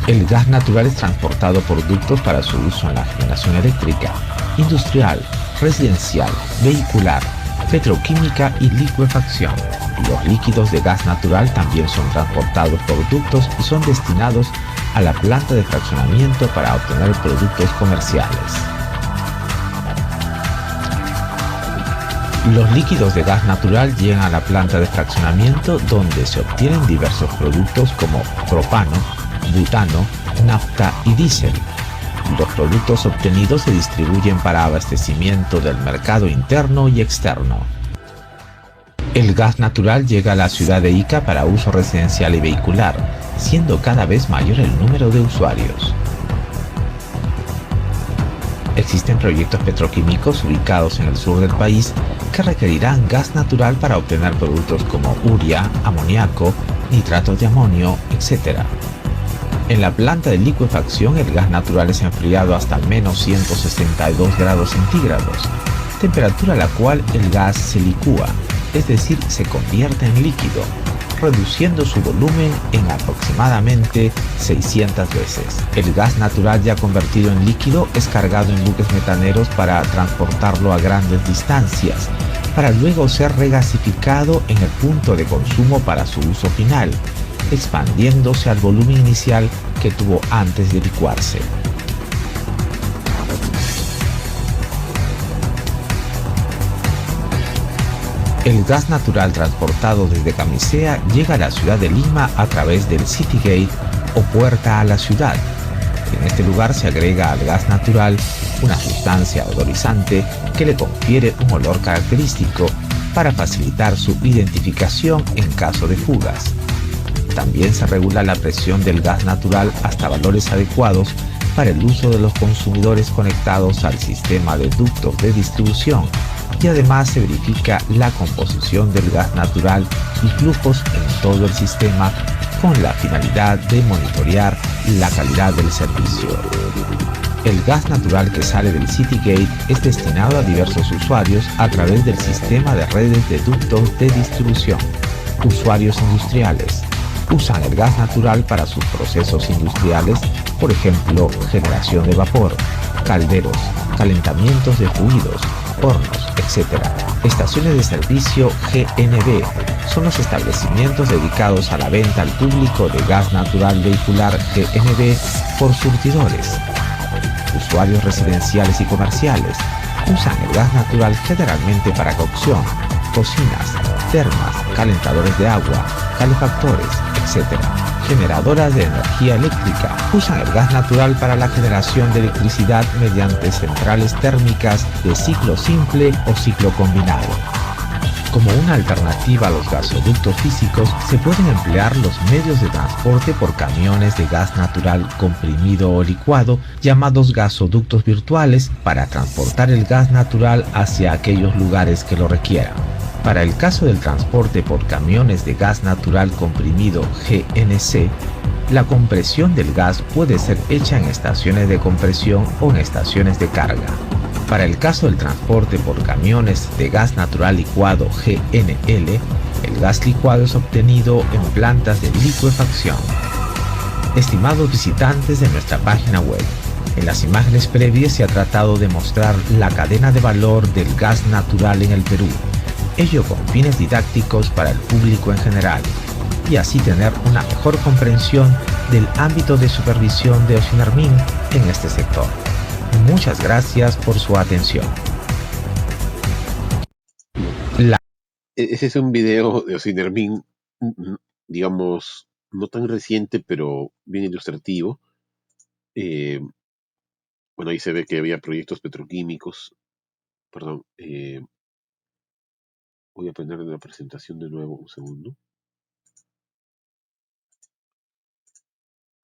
El gas natural es transportado por ductos para su uso en la generación eléctrica, industrial, residencial, vehicular, petroquímica y licuefacción. Los líquidos de gas natural también son transportados por ductos y son destinados a la planta de fraccionamiento para obtener productos comerciales. Los líquidos de gas natural llegan a la planta de fraccionamiento donde se obtienen diversos productos como propano, butano, nafta y diésel. Los productos obtenidos se distribuyen para abastecimiento del mercado interno y externo. El gas natural llega a la ciudad de Ica para uso residencial y vehicular, siendo cada vez mayor el número de usuarios. Existen proyectos petroquímicos ubicados en el sur del país que requerirán gas natural para obtener productos como urea, amoníaco, nitratos de amonio, etc. En la planta de licuefacción el gas natural es enfriado hasta menos 162 grados centígrados, temperatura a la cual el gas se licúa, es decir, se convierte en líquido, reduciendo su volumen en aproximadamente 600 veces. El gas natural ya convertido en líquido es cargado en buques metaneros para transportarlo a grandes distancias, para luego ser regasificado en el punto de consumo para su uso final, expandiéndose al volumen inicial que tuvo antes de licuarse. El gas natural transportado desde Camisea llega a la ciudad de Lima a través del City Gate o puerta a la ciudad. En este lugar se agrega al gas natural una sustancia odorizante que le confiere un olor característico para facilitar su identificación en caso de fugas. También se regula la presión del gas natural hasta valores adecuados para el uso de los consumidores conectados al sistema de ductos de distribución, y además se verifica la composición del gas natural y flujos en todo el sistema con la finalidad de monitorear la calidad del servicio. El gas natural que sale del City Gate es destinado a diversos usuarios a través del sistema de redes de ductos de distribución. Usuarios industriales usan el gas natural para sus procesos industriales, por ejemplo, generación de vapor, calderos, calentamientos de fluidos, hornos, etc. Estaciones de servicio GNV son los establecimientos dedicados a la venta al público de gas natural vehicular GNV por surtidores. Usuarios residenciales y comerciales usan el gas natural generalmente para cocción, cocinas, termas, calentadores de agua, calefactores, etc. Generadoras de energía eléctrica usan el gas natural para la generación de electricidad mediante centrales térmicas de ciclo simple o ciclo combinado. Como una alternativa a los gasoductos físicos, se pueden emplear los medios de transporte por camiones de gas natural comprimido o licuado, llamados gasoductos virtuales, para transportar el gas natural hacia aquellos lugares que lo requieran. Para el caso del transporte por camiones de gas natural comprimido GNC, la compresión del gas puede ser hecha en estaciones de compresión o en estaciones de carga. Para el caso del transporte por camiones de gas natural licuado GNL, El gas licuado es obtenido en plantas de licuefacción. Estimados visitantes de nuestra página web, en las imágenes previas se ha tratado de mostrar la cadena de valor del gas natural en el Perú, ello con fines didácticos para el público en general, y así tener una mejor comprensión del ámbito de supervisión de Ocinermin en este sector. Muchas gracias por su atención. Ese es un video de Ocinermin, digamos, no tan reciente, pero bien ilustrativo. Bueno, ahí se ve que había proyectos petroquímicos. Perdón, voy a poner la presentación de nuevo, un segundo.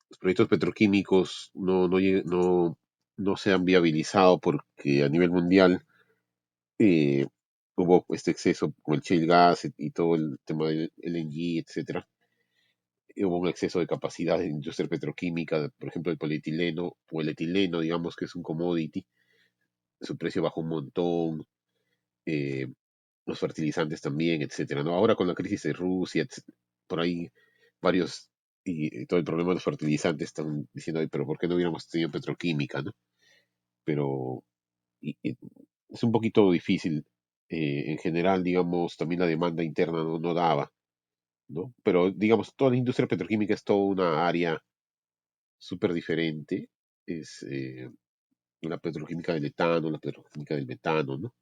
Los proyectos petroquímicos no se han viabilizado porque a nivel mundial hubo este exceso con el shale gas y todo el tema del LNG, etcétera. Hubo un exceso de capacidad en industria petroquímica, por ejemplo, el polietileno o el etileno, digamos que es un commodity, su precio bajó un montón, eh, los fertilizantes también, etcétera, ¿no? Ahora con la crisis de Rusia, por ahí varios y todo el problema de los fertilizantes están diciendo, "Ay, pero ¿por qué no hubiéramos tenido petroquímica, no?" Pero y es un poquito difícil. En general, digamos, también la demanda interna no daba, ¿no? Pero, digamos, toda la industria petroquímica es toda una área súper diferente. Es la petroquímica del etano, la petroquímica del metano, ¿no?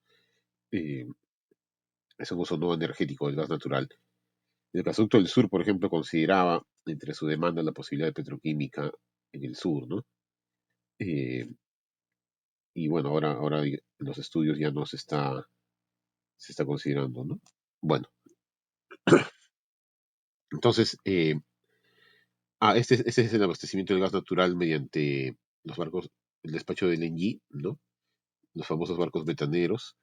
Eh, es un uso no energético del gas natural. El gasoducto del sur, por ejemplo, consideraba entre su demanda la posibilidad de petroquímica en el sur, ¿no? Eh, y bueno, ahora en los estudios ya no se está considerando, ¿no? Bueno, entonces, este es el abastecimiento del gas natural mediante los barcos, el despacho del LNG, ¿no? Los famosos barcos metaneros,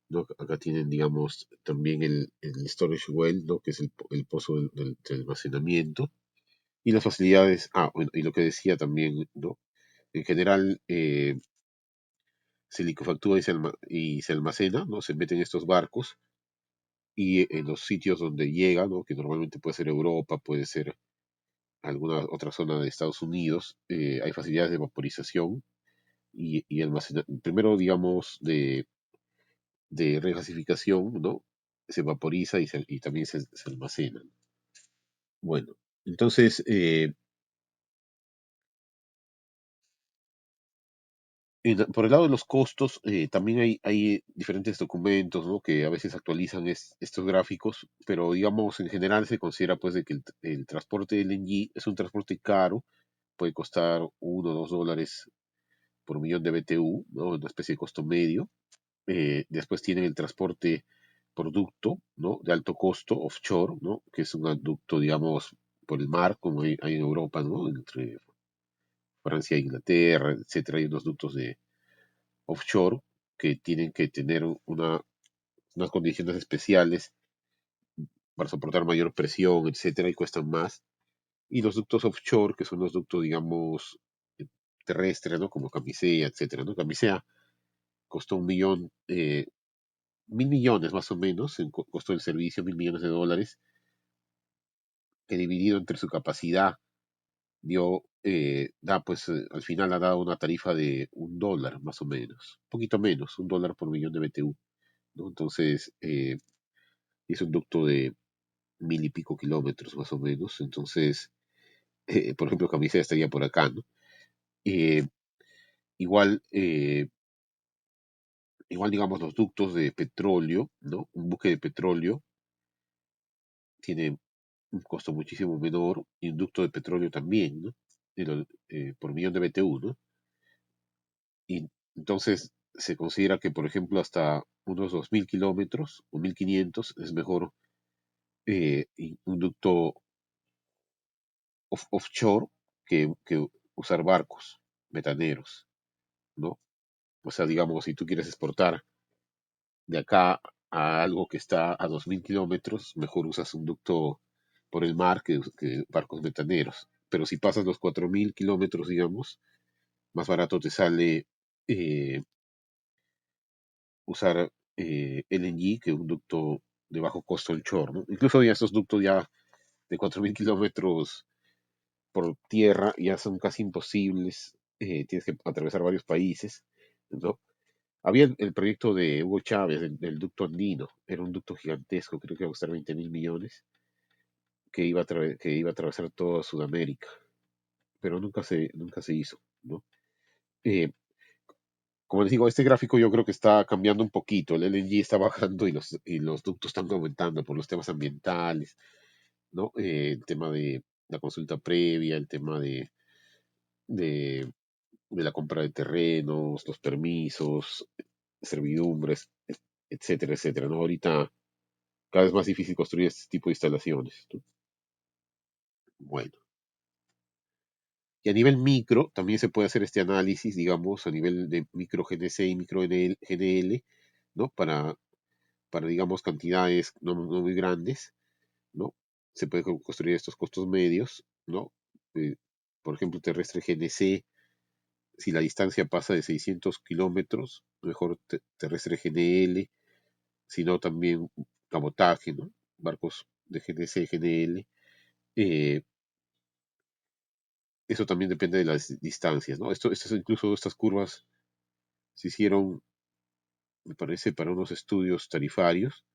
¿no? Acá tienen, digamos, también el storage well, ¿no? Que es el pozo de almacenamiento. Y las facilidades, bueno, y lo que decía también, ¿no? En general, se liquefactúa y se almacena, ¿no? Se mete en estos barcos y en los sitios donde llega, ¿no? Que normalmente puede ser Europa, puede ser alguna otra zona de Estados Unidos, hay facilidades de vaporización y almacenamiento. Primero, digamos, de regasificación, ¿no? Se vaporiza y también se almacena. Bueno, entonces, por el lado de los costos, también hay diferentes documentos, ¿no? Que a veces actualizan estos gráficos, pero digamos, en general se considera pues de que el transporte de LNG es un transporte caro, puede costar $1 o $2 por millón de BTU, ¿no? Una especie de costo medio. Después tienen el transporte producto, ¿no? De alto costo, offshore, ¿no? Que es un ducto, digamos, por el mar, como hay en Europa, ¿no? Entre Francia e Inglaterra, etcétera. Hay unos ductos de offshore que tienen que tener unas condiciones especiales para soportar mayor presión, etcétera, y cuestan más. Y los ductos offshore, que son los ductos, digamos, terrestres, ¿no? Como Camisea, etcétera, ¿no? Camisea costó 1 millón, 1.000 millones más o menos en costo del servicio, 1.000 millones de dólares, que dividido entre su capacidad al final ha dado una tarifa de $1 más o menos, un poquito menos, $1 por millón de BTU, ¿no? Entonces, es un ducto de 1.000 y pico kilómetros más o menos, entonces, por ejemplo, Camisea estaría por acá, ¿no? Eh, igual, digamos, los ductos de petróleo, ¿no? Un buque de petróleo tiene un costo muchísimo menor y un ducto de petróleo también, ¿no? Por millón de BTU, ¿no? Y entonces se considera que, por ejemplo, hasta unos 2.000 kilómetros o 1.500 es mejor un ducto offshore que usar barcos metaneros, ¿no? O sea, digamos, si tú quieres exportar de acá a algo que está a 2.000 kilómetros, mejor usas un ducto por el mar que barcos metaneros. Pero si pasas los 4.000 kilómetros, digamos, más barato te sale usar LNG que un ducto de bajo costo onshore, ¿no? Incluso ya estos ductos ya de 4.000 kilómetros por tierra ya son casi imposibles, tienes que atravesar varios países, ¿no? Había el proyecto de Hugo Chávez, del ducto andino, era un ducto gigantesco, creo que iba a costar 20.000 millones, que iba a atravesar toda Sudamérica, pero nunca se hizo, ¿no? Eh, Como les digo, este gráfico yo creo que está cambiando un poquito, el LNG está bajando y los ductos están aumentando por los temas ambientales, ¿no? El tema de la consulta previa, el tema de, de la compra de terrenos, los permisos, servidumbres, etcétera, etcétera, ¿no? Ahorita cada vez más difícil construir este tipo de instalaciones, ¿no? Bueno, y a nivel micro también se puede hacer este análisis, digamos, a nivel de micro GNC y micro GNL, ¿no? Para digamos, cantidades no muy grandes, ¿no? Se puede construir estos costos medios, ¿no? Eh, por ejemplo, terrestre GNC, si la distancia pasa de 600 kilómetros, mejor terrestre GNL, sino también cabotaje, ¿no? Barcos de GNC, GNL. eh, Eso también depende de las distancias, ¿no? Incluso estas curvas se hicieron, me parece, para unos estudios tarifarios.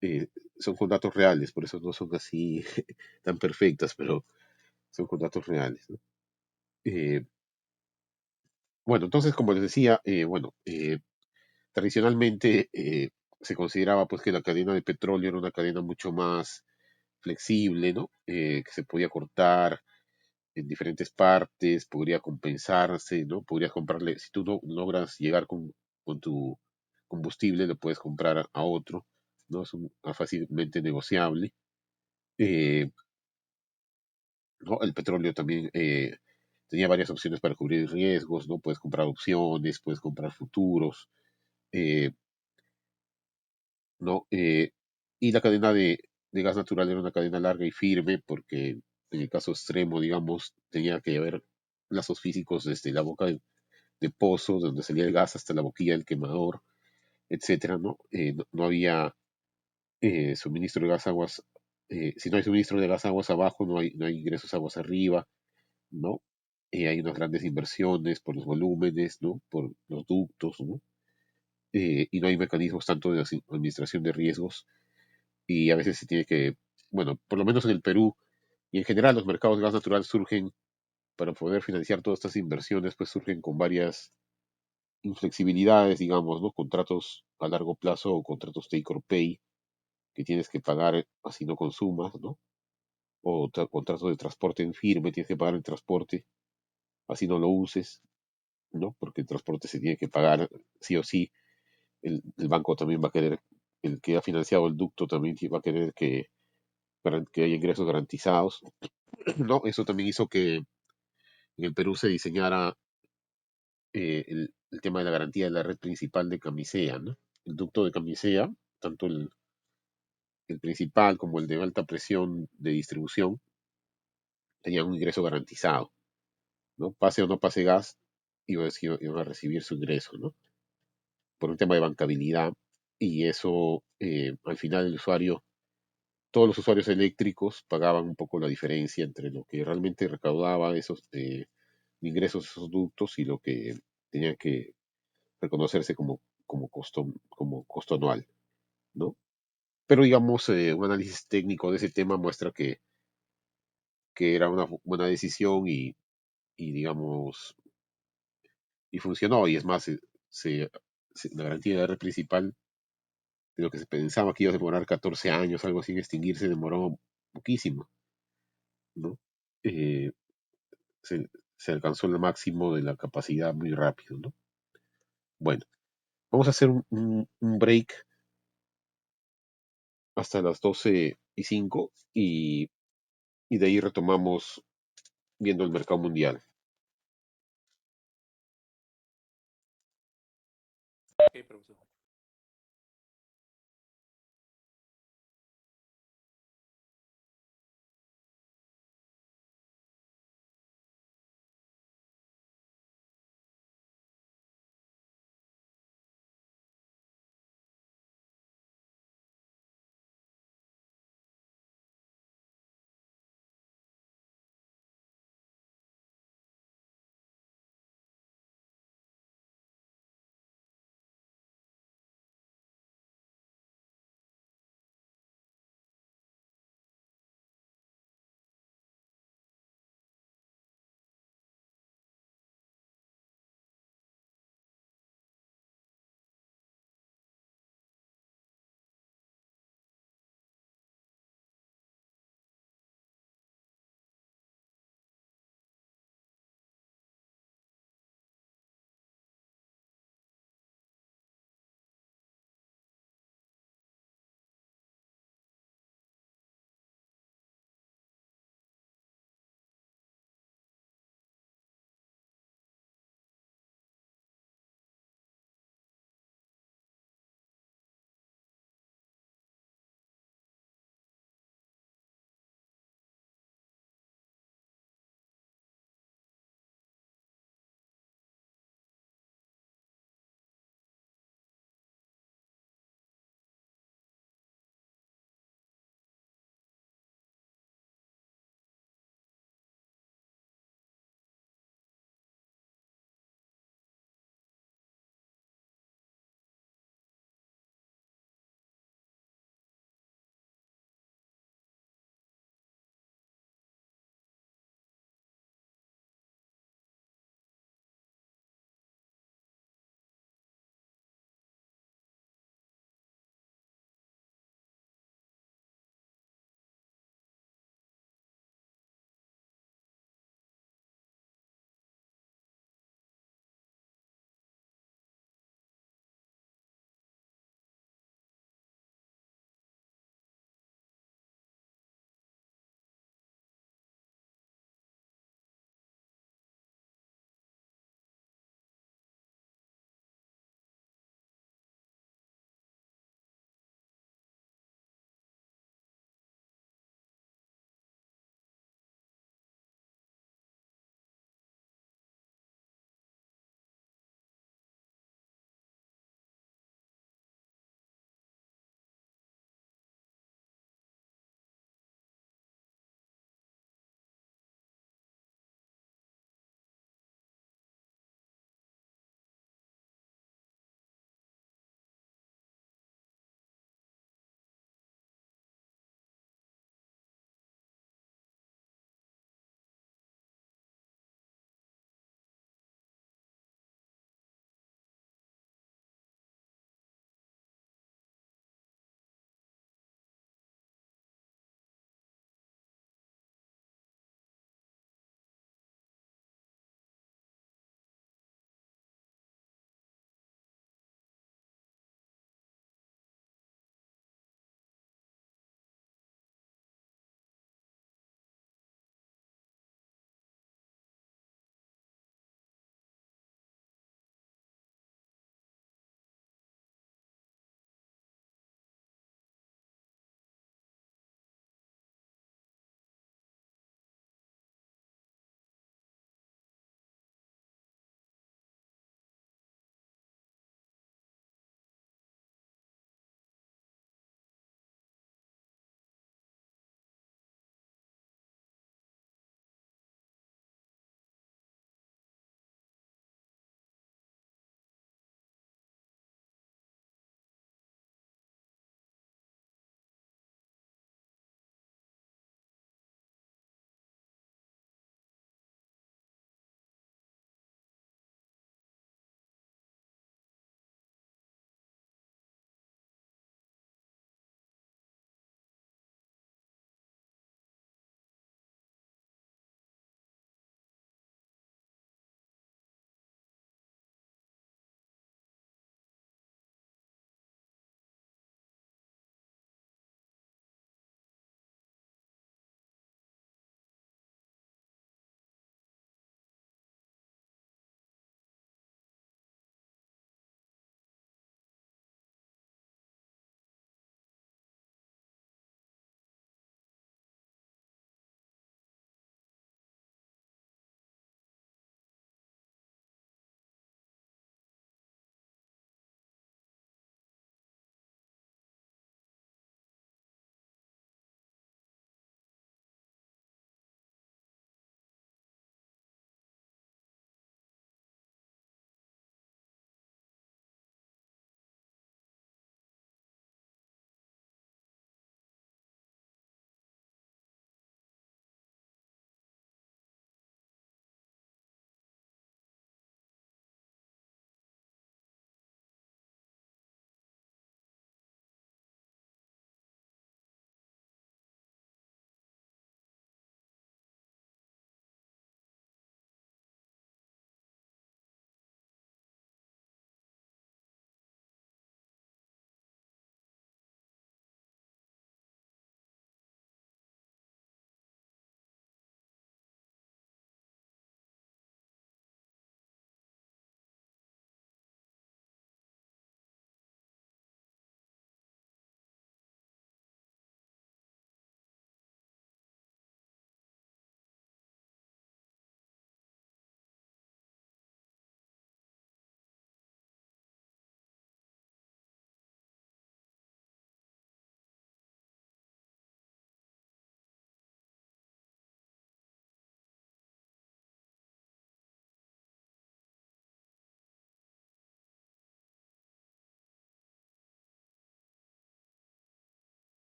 eh, Son con datos reales, por eso no son así tan perfectas, pero son con datos reales, ¿no? Eh, bueno, entonces, como les decía, tradicionalmente se consideraba pues que la cadena de petróleo era una cadena mucho más flexible, ¿no? Que se podía cortar en diferentes partes, podría compensarse, ¿no? Podrías comprarle, si tú no logras llegar con tu combustible, lo puedes comprar a otro, ¿no? Fácilmente negociable. Eh, ¿No? El petróleo también tenía varias opciones para cubrir riesgos, ¿no? Puedes comprar opciones, puedes comprar futuros, eh, ¿no? Y la cadena de gas natural era una cadena larga y firme porque en el caso extremo, digamos, tenía que haber lazos físicos desde la boca de pozo, donde salía el gas, hasta la boquilla del quemador, etcétera, ¿no? No había suministro de gas aguas, si no hay suministro de gas aguas abajo, no hay ingresos aguas arriba, ¿no? Hay unas grandes inversiones por los volúmenes, ¿no? Por los ductos, ¿no? Y no hay mecanismos tanto de administración de riesgos y a veces se tiene que, bueno, por lo menos en el Perú y en general los mercados de gas natural surgen para poder financiar todas estas inversiones, pues surgen con varias inflexibilidades, digamos, ¿no? Contratos a largo plazo o contratos take or pay que tienes que pagar así no consumas, ¿no? O contratos de transporte en firme, tienes que pagar el transporte así no lo uses, ¿no? Porque el transporte se tiene que pagar sí o sí. El banco también va a querer, el que ha financiado el ducto también va a querer que haya ingresos garantizados, ¿no? Eso también hizo que en el Perú se diseñara el tema de la garantía de la red principal de Camisea, ¿no? El ducto de Camisea, tanto el principal como el de alta presión de distribución, tenían un ingreso garantizado, ¿no? Pase o no pase gas, iban a recibir su ingreso, ¿no? Por un tema de bancabilidad, y eso al final todos los usuarios eléctricos pagaban un poco la diferencia entre lo que realmente recaudaba esos ingresos esos ductos y lo que tenía que reconocerse como costo anual, ¿no? Pero digamos, un análisis técnico de ese tema muestra que era una buena decisión digamos, y funcionó. Y es más, se- la garantía de red principal de lo que se pensaba que iba a demorar 14 años, algo así en extinguirse, demoró poquísimo, ¿no? Eh, se, Se alcanzó el máximo de la capacidad muy rápido, ¿no? Bueno, vamos a hacer un break hasta las 12:05 y de ahí retomamos viendo el mercado mundial. Ok, profesor.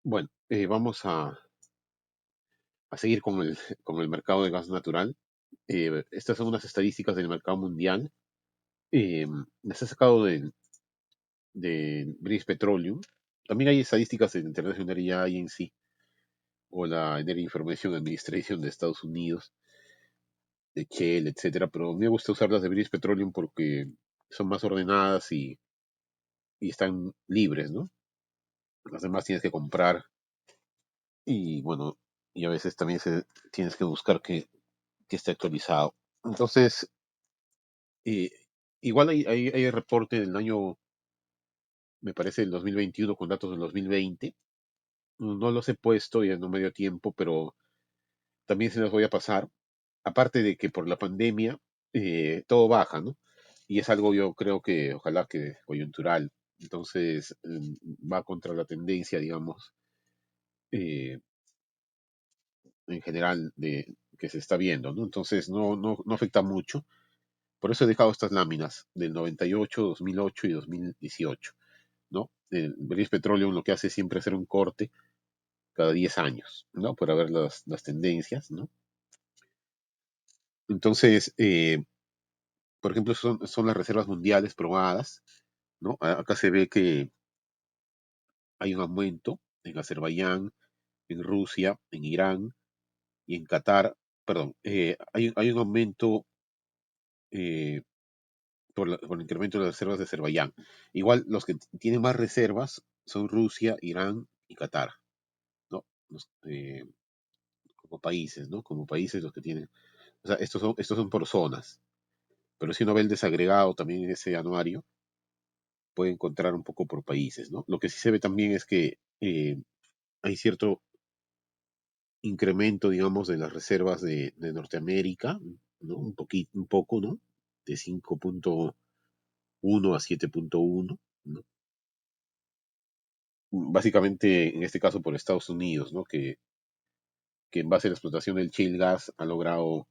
Bueno, vamos a seguir con el mercado de gas natural. Estas son unas estadísticas del mercado mundial. Las he sacado de British Petroleum. También hay estadísticas de International Energy Agency o la Energy Information Administration de Estados Unidos, de Shell, etcétera, pero me gusta usar las de British Petroleum porque son más ordenadas y están libres, ¿no? Las demás tienes que comprar y bueno, y a veces también tienes que buscar que esté actualizado. Entonces, eh, igual hay el reporte del año, me parece, del 2021 con datos del 2020. No los he puesto, ya no me dio tiempo, pero también se los voy a pasar. Aparte de que por la pandemia todo baja, ¿no? Y es algo yo creo que ojalá que coyuntural. Entonces va contra la tendencia, digamos, eh, en general que se está viendo, ¿no? Entonces no afecta mucho. Por eso he dejado estas láminas del 98, 2008 y 2018, ¿no? El British Petroleum lo que hace es siempre hacer un corte cada 10 años, ¿no? Para ver las tendencias, ¿no? Entonces, por ejemplo, son las reservas mundiales probadas, ¿no? Acá se ve que hay un aumento en Azerbaiyán, en Rusia, en Irán y en Qatar. Perdón, hay un aumento eh, por el incremento de las reservas de Azerbaiyán. Igual los que tienen más reservas son Rusia, Irán y Qatar, ¿no? Como países, ¿no? Como países los que tienen. O sea, estos son por zonas. Pero si uno ve el desagregado también en ese anuario, puede encontrar un poco por países, ¿no? Lo que sí se ve también es que hay cierto incremento, digamos, de las reservas de Norteamérica, ¿no? Un poco, ¿no? De 5.1 a 7.1, ¿no? Básicamente, en este caso, por Estados Unidos, ¿no? Que en base a la explotación del shale gas ha logrado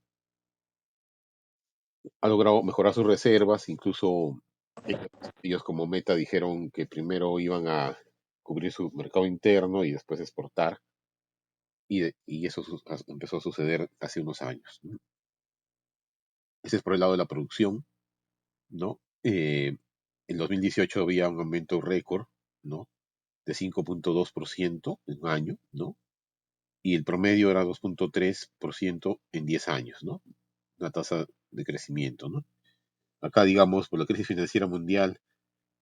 mejorar sus reservas, incluso ellos, ellos como meta dijeron que primero iban a cubrir su mercado interno y después exportar, y eso empezó a suceder hace unos años, ¿no? Ese es por el lado de la producción, ¿no? En 2018 había un aumento récord, ¿no? De 5.2% en un año, ¿no? Y el promedio era 2.3% en 10 años, ¿no? Una tasa de crecimiento, ¿no? Acá, digamos, por la crisis financiera mundial,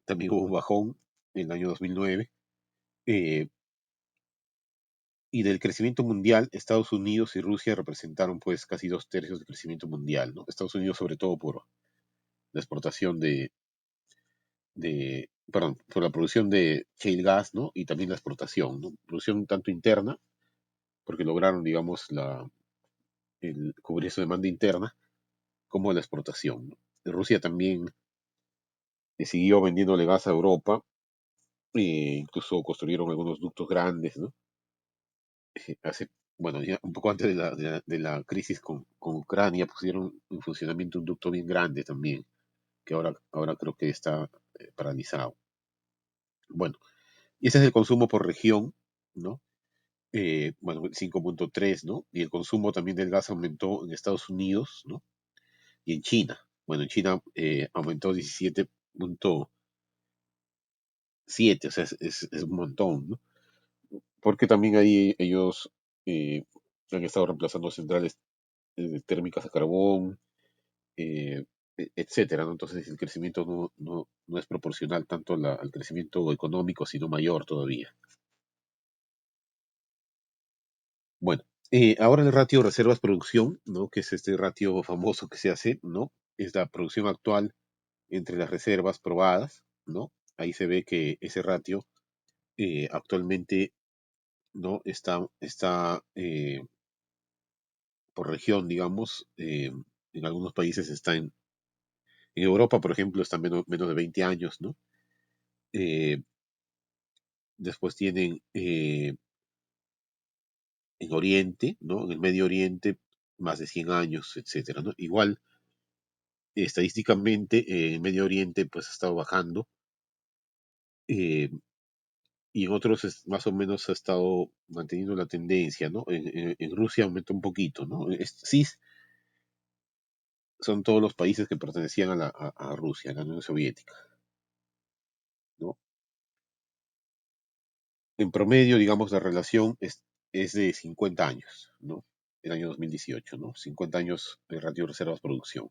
también hubo un bajón en el año 2009. eh, y del crecimiento mundial, Estados Unidos y Rusia representaron pues casi 2/3 del crecimiento mundial, ¿no? Estados Unidos sobre todo por la exportación perdón, por la producción de shale gas, ¿no? Y también la exportación, ¿no? Producción tanto interna, porque lograron, digamos, cubrir su demanda interna, como la exportación, ¿no? Rusia también siguió vendiéndole gas a Europa, incluso construyeron algunos ductos grandes, ¿no? Hace, bueno, ya un poco antes de la crisis con Ucrania, pusieron en funcionamiento un ducto bien grande también, que ahora creo que está paralizado. Bueno, y ese es el consumo por región, ¿no? Bueno, 5.3, ¿no? Y el consumo también del gas aumentó en Estados Unidos, ¿no? Y en China. Bueno, en China aumentó 17.7, o sea, es un montón, ¿no? Porque también ahí ellos eh, han estado reemplazando centrales térmicas a carbón, eh, etcétera, ¿no? Entonces el crecimiento no es proporcional tanto al crecimiento económico, sino mayor todavía. Bueno, ahora el ratio reservas-producción, ¿no? Que es este ratio famoso que se hace, ¿no? Es la producción actual entre las reservas probadas, ¿no? Ahí se ve que ese ratio actualmente, ¿no? Está por región, digamos, en algunos países en Europa, por ejemplo, está menos de 20 años, ¿no? Eh, Después tienen en Oriente, ¿no? En el Medio Oriente, más de 100 años, etcétera, ¿no? Igual, estadísticamente, en el Medio Oriente, pues ha estado bajando. eh, y en otros más o menos ha estado manteniendo la tendencia, ¿no? En Rusia aumentó un poquito, ¿no? Sí, son todos los países que pertenecían a Rusia, a la Unión Soviética, ¿no? En promedio, digamos, la relación es de 50 años, ¿no? El año 2018, ¿no? 50 años de ratio de reservas producción.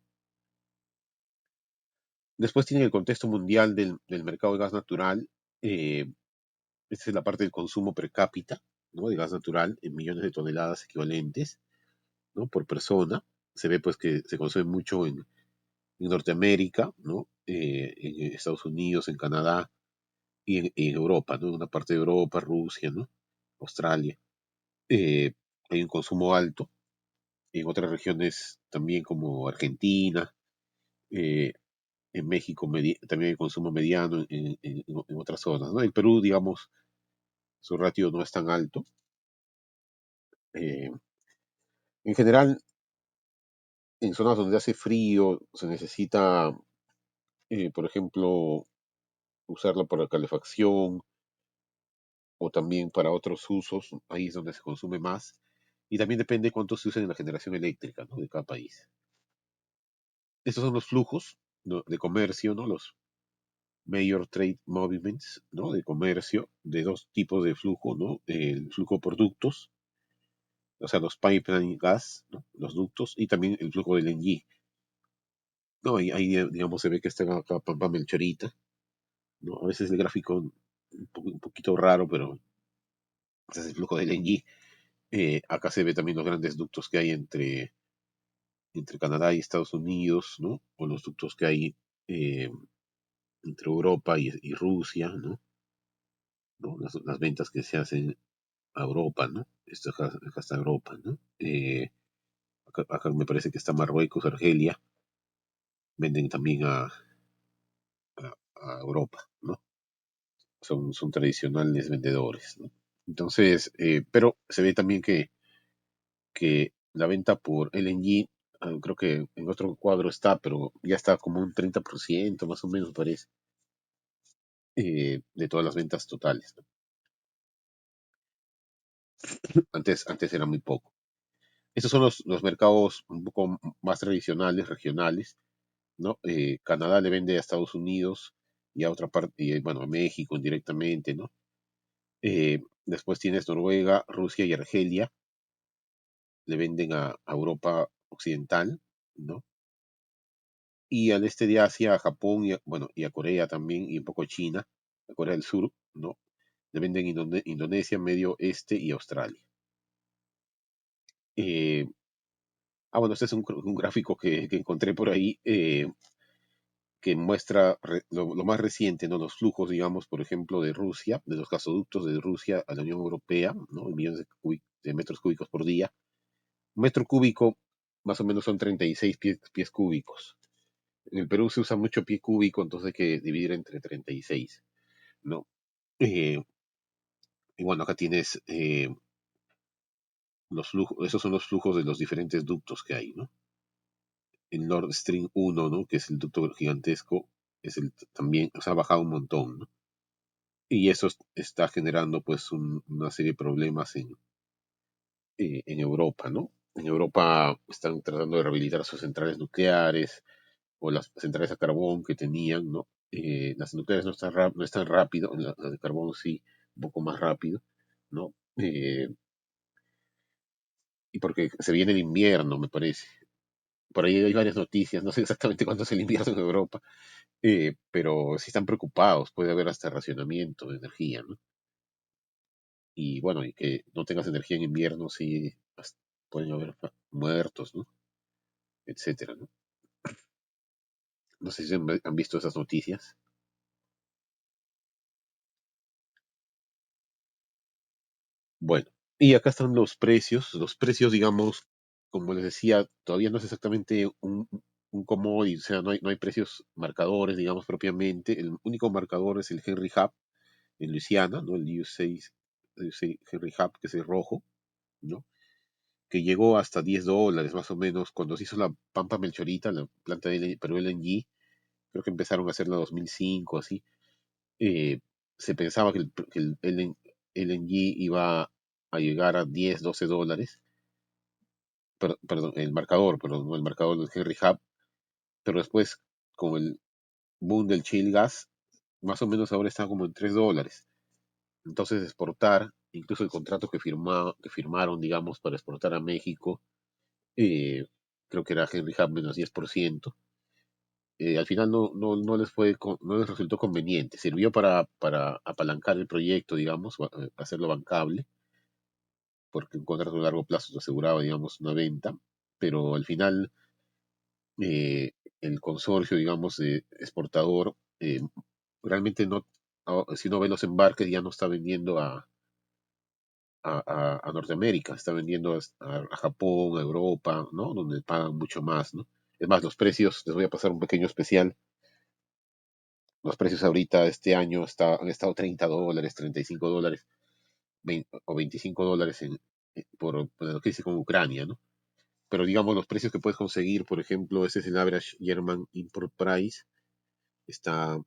Después tiene el contexto mundial del mercado de gas natural. Esta es la parte del consumo per cápita, ¿no? De gas natural en millones de toneladas equivalentes, ¿no? Por persona. Se ve pues que se consume mucho en Norteamérica, ¿no? En Estados Unidos, en Canadá y en Europa, ¿no? En una parte de Europa, Rusia, ¿no? Australia. Hay un consumo alto. En otras regiones también como Argentina, eh, en México también hay consumo mediano en otras zonas, ¿no? En Perú, digamos, su ratio no es tan alto. Eh, en general, en zonas donde hace frío, se necesita, por ejemplo, usarla para calefacción o también para otros usos. Ahí es donde se consume más. Y también depende cuánto se usa en la generación eléctrica, ¿no? De cada país. Estos son los flujos, ¿no? De comercio, ¿no? Los Major Trade Movements, ¿no? De comercio, de dos tipos de flujo, ¿no? El flujo de productos, o sea, los pipeline gas, ¿no? Los ductos, y también el flujo del LNG. No, y ahí, digamos, se ve que está acá Pampa Melchorita, ¿no? A veces el gráfico un poquito raro, pero ese es el flujo del LNG. Acá se ve también los grandes ductos que hay entre Canadá y Estados Unidos, ¿no? O los ductos que hay eh, entre Europa y Rusia, ¿no? ¿No? Las ventas que se hacen a Europa, ¿no? Acá está Europa, ¿no? Acá me parece que está Marruecos, Argelia, venden también a Europa, ¿no? Son tradicionales vendedores, ¿no? Entonces, pero se ve también que la venta por LNG, creo que en otro cuadro está, pero ya está como un 30% más o menos, parece, de todas las ventas totales, ¿no? Antes era muy poco. Estos son los mercados un poco más tradicionales, regionales, ¿no? Canadá le vende a Estados Unidos y a otra parte, y, bueno, a México indirectamente, ¿no? Después tienes Noruega, Rusia y Argelia, le venden a Europa Occidental, ¿no? Y al este de Asia, a Japón, bueno, y a Corea también, y un poco China, a Corea del Sur, ¿no? Le venden Indonesia, Medio Este y Australia. Eh, bueno, este es un gráfico que encontré por ahí, que muestra lo más reciente, ¿no? Los flujos, digamos, por ejemplo, de Rusia, de los gasoductos de Rusia a la Unión Europea, ¿no? En millones de metros cúbicos por día. Un metro cúbico más o menos son 36 pies cúbicos. En el Perú se usa mucho pie cúbico, entonces hay que dividir entre 36, ¿no? Eh, y bueno, acá tienes los flujos, esos son los flujos de los diferentes ductos que hay, ¿no? El Nord Stream 1, ¿no? Que es el ducto gigantesco, también, o sea, ha bajado un montón, ¿no? Y eso está generando pues una serie de problemas en Europa, ¿no? En Europa están tratando de rehabilitar sus centrales nucleares o las centrales a carbón que tenían, ¿no? Las nucleares no es tan rápido, las de carbón sí, un poco más rápido, ¿no? Y porque se viene el invierno, me parece. Por ahí hay varias noticias, no sé exactamente cuándo es el invierno en Europa, pero sí están preocupados, puede haber hasta racionamiento de energía, ¿no? Y bueno, y que no tengas energía en invierno, sí, pueden haber muertos, ¿no? Etcétera, ¿no? No sé si han visto esas noticias. Bueno, y acá están los precios. Los precios, digamos, como les decía, todavía no es exactamente un commodity, o sea, no hay precios marcadores, digamos, propiamente. El único marcador es el Henry Hub en Luisiana, ¿no? El USA Henry Hub, que es el rojo, ¿no? Que llegó hasta $10 más o menos cuando se hizo la Pampa Melchorita, la planta de Perú LNG. Creo que empezaron a hacerla en 2005, así. se pensaba que el LNG iba a llegar a 10, 12 dólares, perdón, no el marcador del Henry Hub, pero después con el boom del shale gas, más o menos ahora está como en 3 dólares. Entonces exportar, incluso el contrato que firmaron, digamos, para exportar a México, eh, creo que era Henry Hub menos 10%, al final no no les resultó conveniente. Sirvió para apalancar el proyecto, digamos, hacerlo bancable, porque un contrato a largo plazo te aseguraba, digamos, una venta, pero al final el consorcio, digamos, de exportador, realmente no, si uno ve los embarques, ya no está vendiendo a Norteamérica, está vendiendo a Japón, a Europa, ¿no? Donde pagan mucho más, ¿no? Es más, los precios, les voy a pasar un pequeño especial. Los precios ahorita este año han estado 30 dólares, 35 dólares o 25 dólares por la crisis con Ucrania, ¿no? Pero digamos, los precios que puedes conseguir, por ejemplo, ese es el average German Import Price, está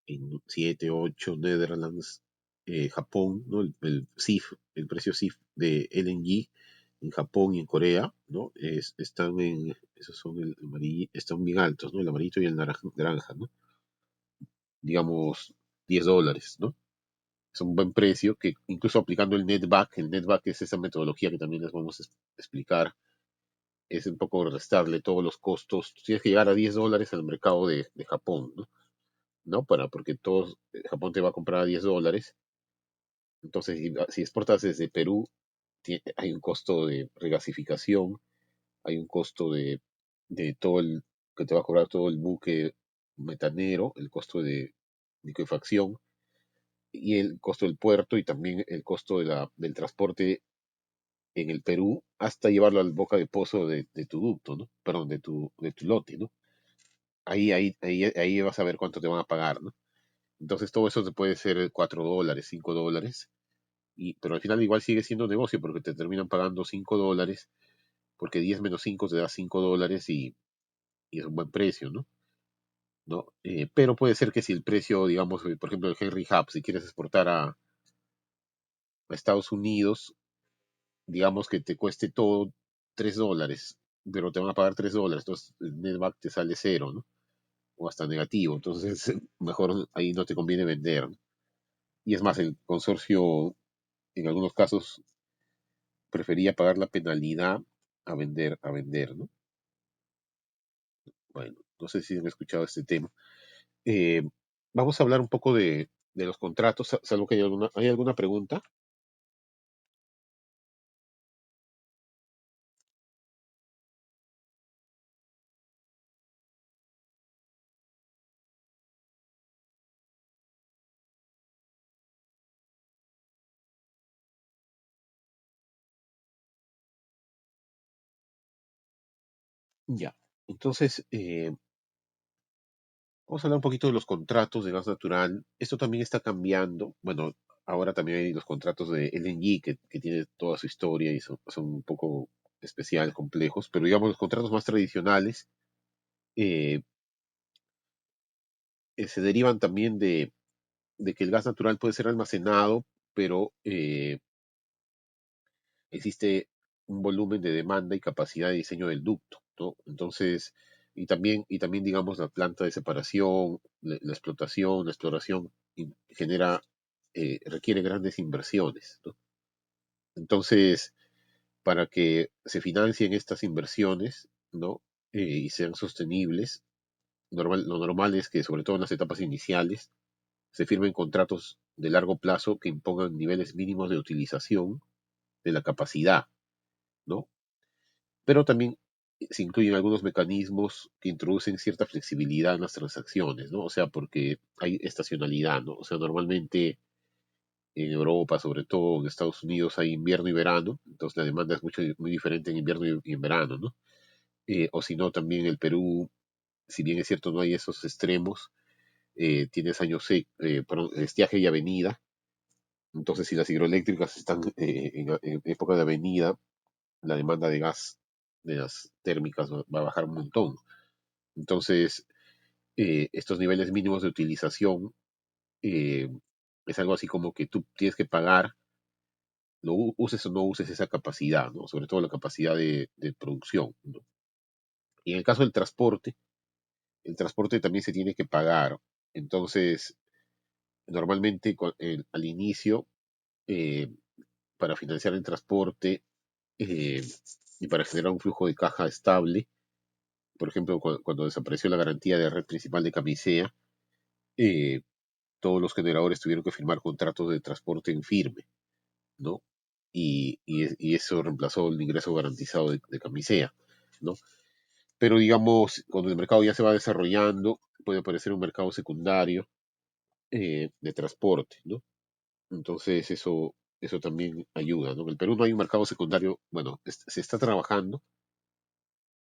en 7, 8, Netherlands, Japón, ¿no? El CIF, el precio CIF de LNG en Japón y en Corea, ¿no? Esos son el amarillo, están bien altos, ¿no? El amarillito y el naranja, ¿no? Digamos, 10 dólares, ¿no? Es un buen precio que incluso aplicando el netback es esa metodología que también les vamos a explicar, es un poco restarle todos los costos. Tú tienes que llegar a 10 dólares al mercado de Japón, ¿no? ¿No? Porque Japón te va a comprar a 10 dólares. Entonces, si exportas desde Perú, hay un costo de regasificación, hay un costo de todo que te va a cobrar todo el buque metanero, el costo de liquefacción y el costo del puerto y también el costo del transporte en el Perú hasta llevarlo al boca de pozo de tu ducto, ¿no? Perdón, de tu lote, ¿no? Ahí vas a ver cuánto te van a pagar, ¿no? Entonces todo eso te puede ser 4 dólares, 5 dólares, pero al final igual sigue siendo negocio porque te terminan pagando 5 dólares, porque 10 menos 5 te da 5 dólares y es un buen precio, ¿no? ¿No? Pero puede ser que si el precio, digamos, por ejemplo, el Henry Hub, si quieres exportar a Estados Unidos, digamos que te cueste todo 3 dólares, pero te van a pagar 3 dólares, entonces el netback te sale cero, ¿no? O hasta negativo, entonces mejor ahí no te conviene vender, ¿no? Y es más, el consorcio en algunos casos prefería pagar la penalidad a vender, ¿no? Bueno, no sé si han escuchado este tema. Eh, Vamos a hablar un poco de los contratos, salvo que ¿hay alguna pregunta? Ya. Entonces, vamos a hablar un poquito de los contratos de gas natural. Esto también está cambiando. Bueno, ahora también hay los contratos de LNG que tienen toda su historia y son un poco especiales, complejos, pero digamos los contratos más tradicionales eh, se derivan también de que el gas natural puede ser almacenado, pero existe un volumen de demanda y capacidad de diseño del ducto, ¿no? Entonces, y también digamos, la planta de separación, la explotación, la exploración requiere grandes inversiones, ¿no? Entonces, para que se financien estas inversiones, ¿no? Y sean sostenibles, lo normal es que, sobre todo en las etapas iniciales, se firmen contratos de largo plazo que impongan niveles mínimos de utilización de la capacidad, ¿no? Pero también se incluyen algunos mecanismos que introducen cierta flexibilidad en las transacciones, ¿no? O sea, porque hay estacionalidad, ¿no? O sea, normalmente en Europa, sobre todo en Estados Unidos, hay invierno y verano, entonces la demanda es muy diferente en invierno y en verano, ¿no? O si no, también el Perú, si bien es cierto, no hay esos extremos, tienes años perdón, estiaje y avenida, entonces si las hidroeléctricas están en época de avenida, la demanda de gas de las térmicas va a bajar un montón. Entonces, estos niveles mínimos de utilización Es algo así como que tú tienes que pagar, uses o no uses esa capacidad, ¿no? Sobre todo la capacidad de producción, ¿no? Y en el caso del transporte, el transporte también se tiene que pagar. Entonces, normalmente al inicio, eh, para financiar el transporte eh, y para generar un flujo de caja estable, por ejemplo, cuando desapareció la garantía de red principal de Camisea, eh, todos los generadores tuvieron que firmar contratos de transporte en firme, ¿no? Y eso reemplazó el ingreso garantizado de Camisea, ¿no? Pero digamos, cuando el mercado ya se va desarrollando, puede aparecer un mercado secundario de transporte, ¿no? Entonces eso también ayuda, ¿no? En el Perú no hay un mercado secundario, bueno, se está trabajando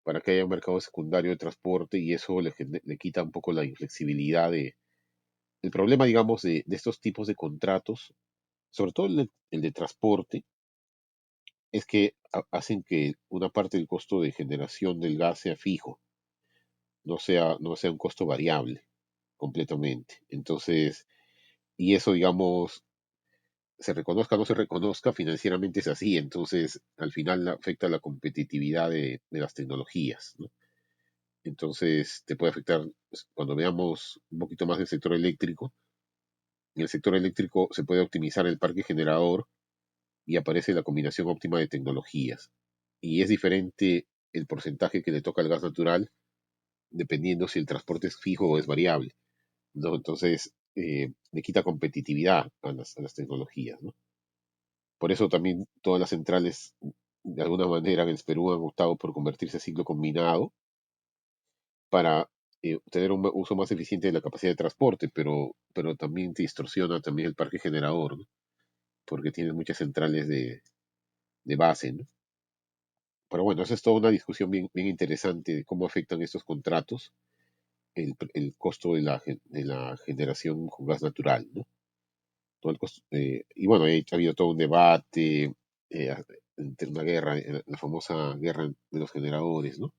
para que haya un mercado secundario de transporte y eso le quita un poco la inflexibilidad el problema, digamos, de estos tipos de contratos, sobre todo el de transporte, es que hacen que una parte del costo de generación del gas sea fijo, no sea un costo variable completamente. Entonces, y eso, digamos, se reconozca o no se reconozca, financieramente es así. Entonces, al final afecta la competitividad de las tecnologías, ¿no? Entonces, te puede afectar cuando veamos un poquito más del sector eléctrico. En el sector eléctrico se puede optimizar el parque generador y aparece la combinación óptima de tecnologías. Y es diferente el porcentaje que le toca al gas natural dependiendo si el transporte es fijo o es variable, ¿no? Entonces, le quita competitividad a las tecnologías, ¿no? Por eso también todas las centrales, de alguna manera, en el Perú han optado por convertirse a ciclo combinado para tener un uso más eficiente de la capacidad de transporte, pero también te distorsiona también el parque generador, ¿no? Porque tienes muchas centrales de base, ¿no? Pero bueno, esa es toda una discusión bien, bien interesante de cómo afectan estos contratos el costo de la generación con gas natural, ¿no? Todo el costo, y bueno, ha habido todo un debate, entre una guerra, la famosa guerra de los generadores, ¿no?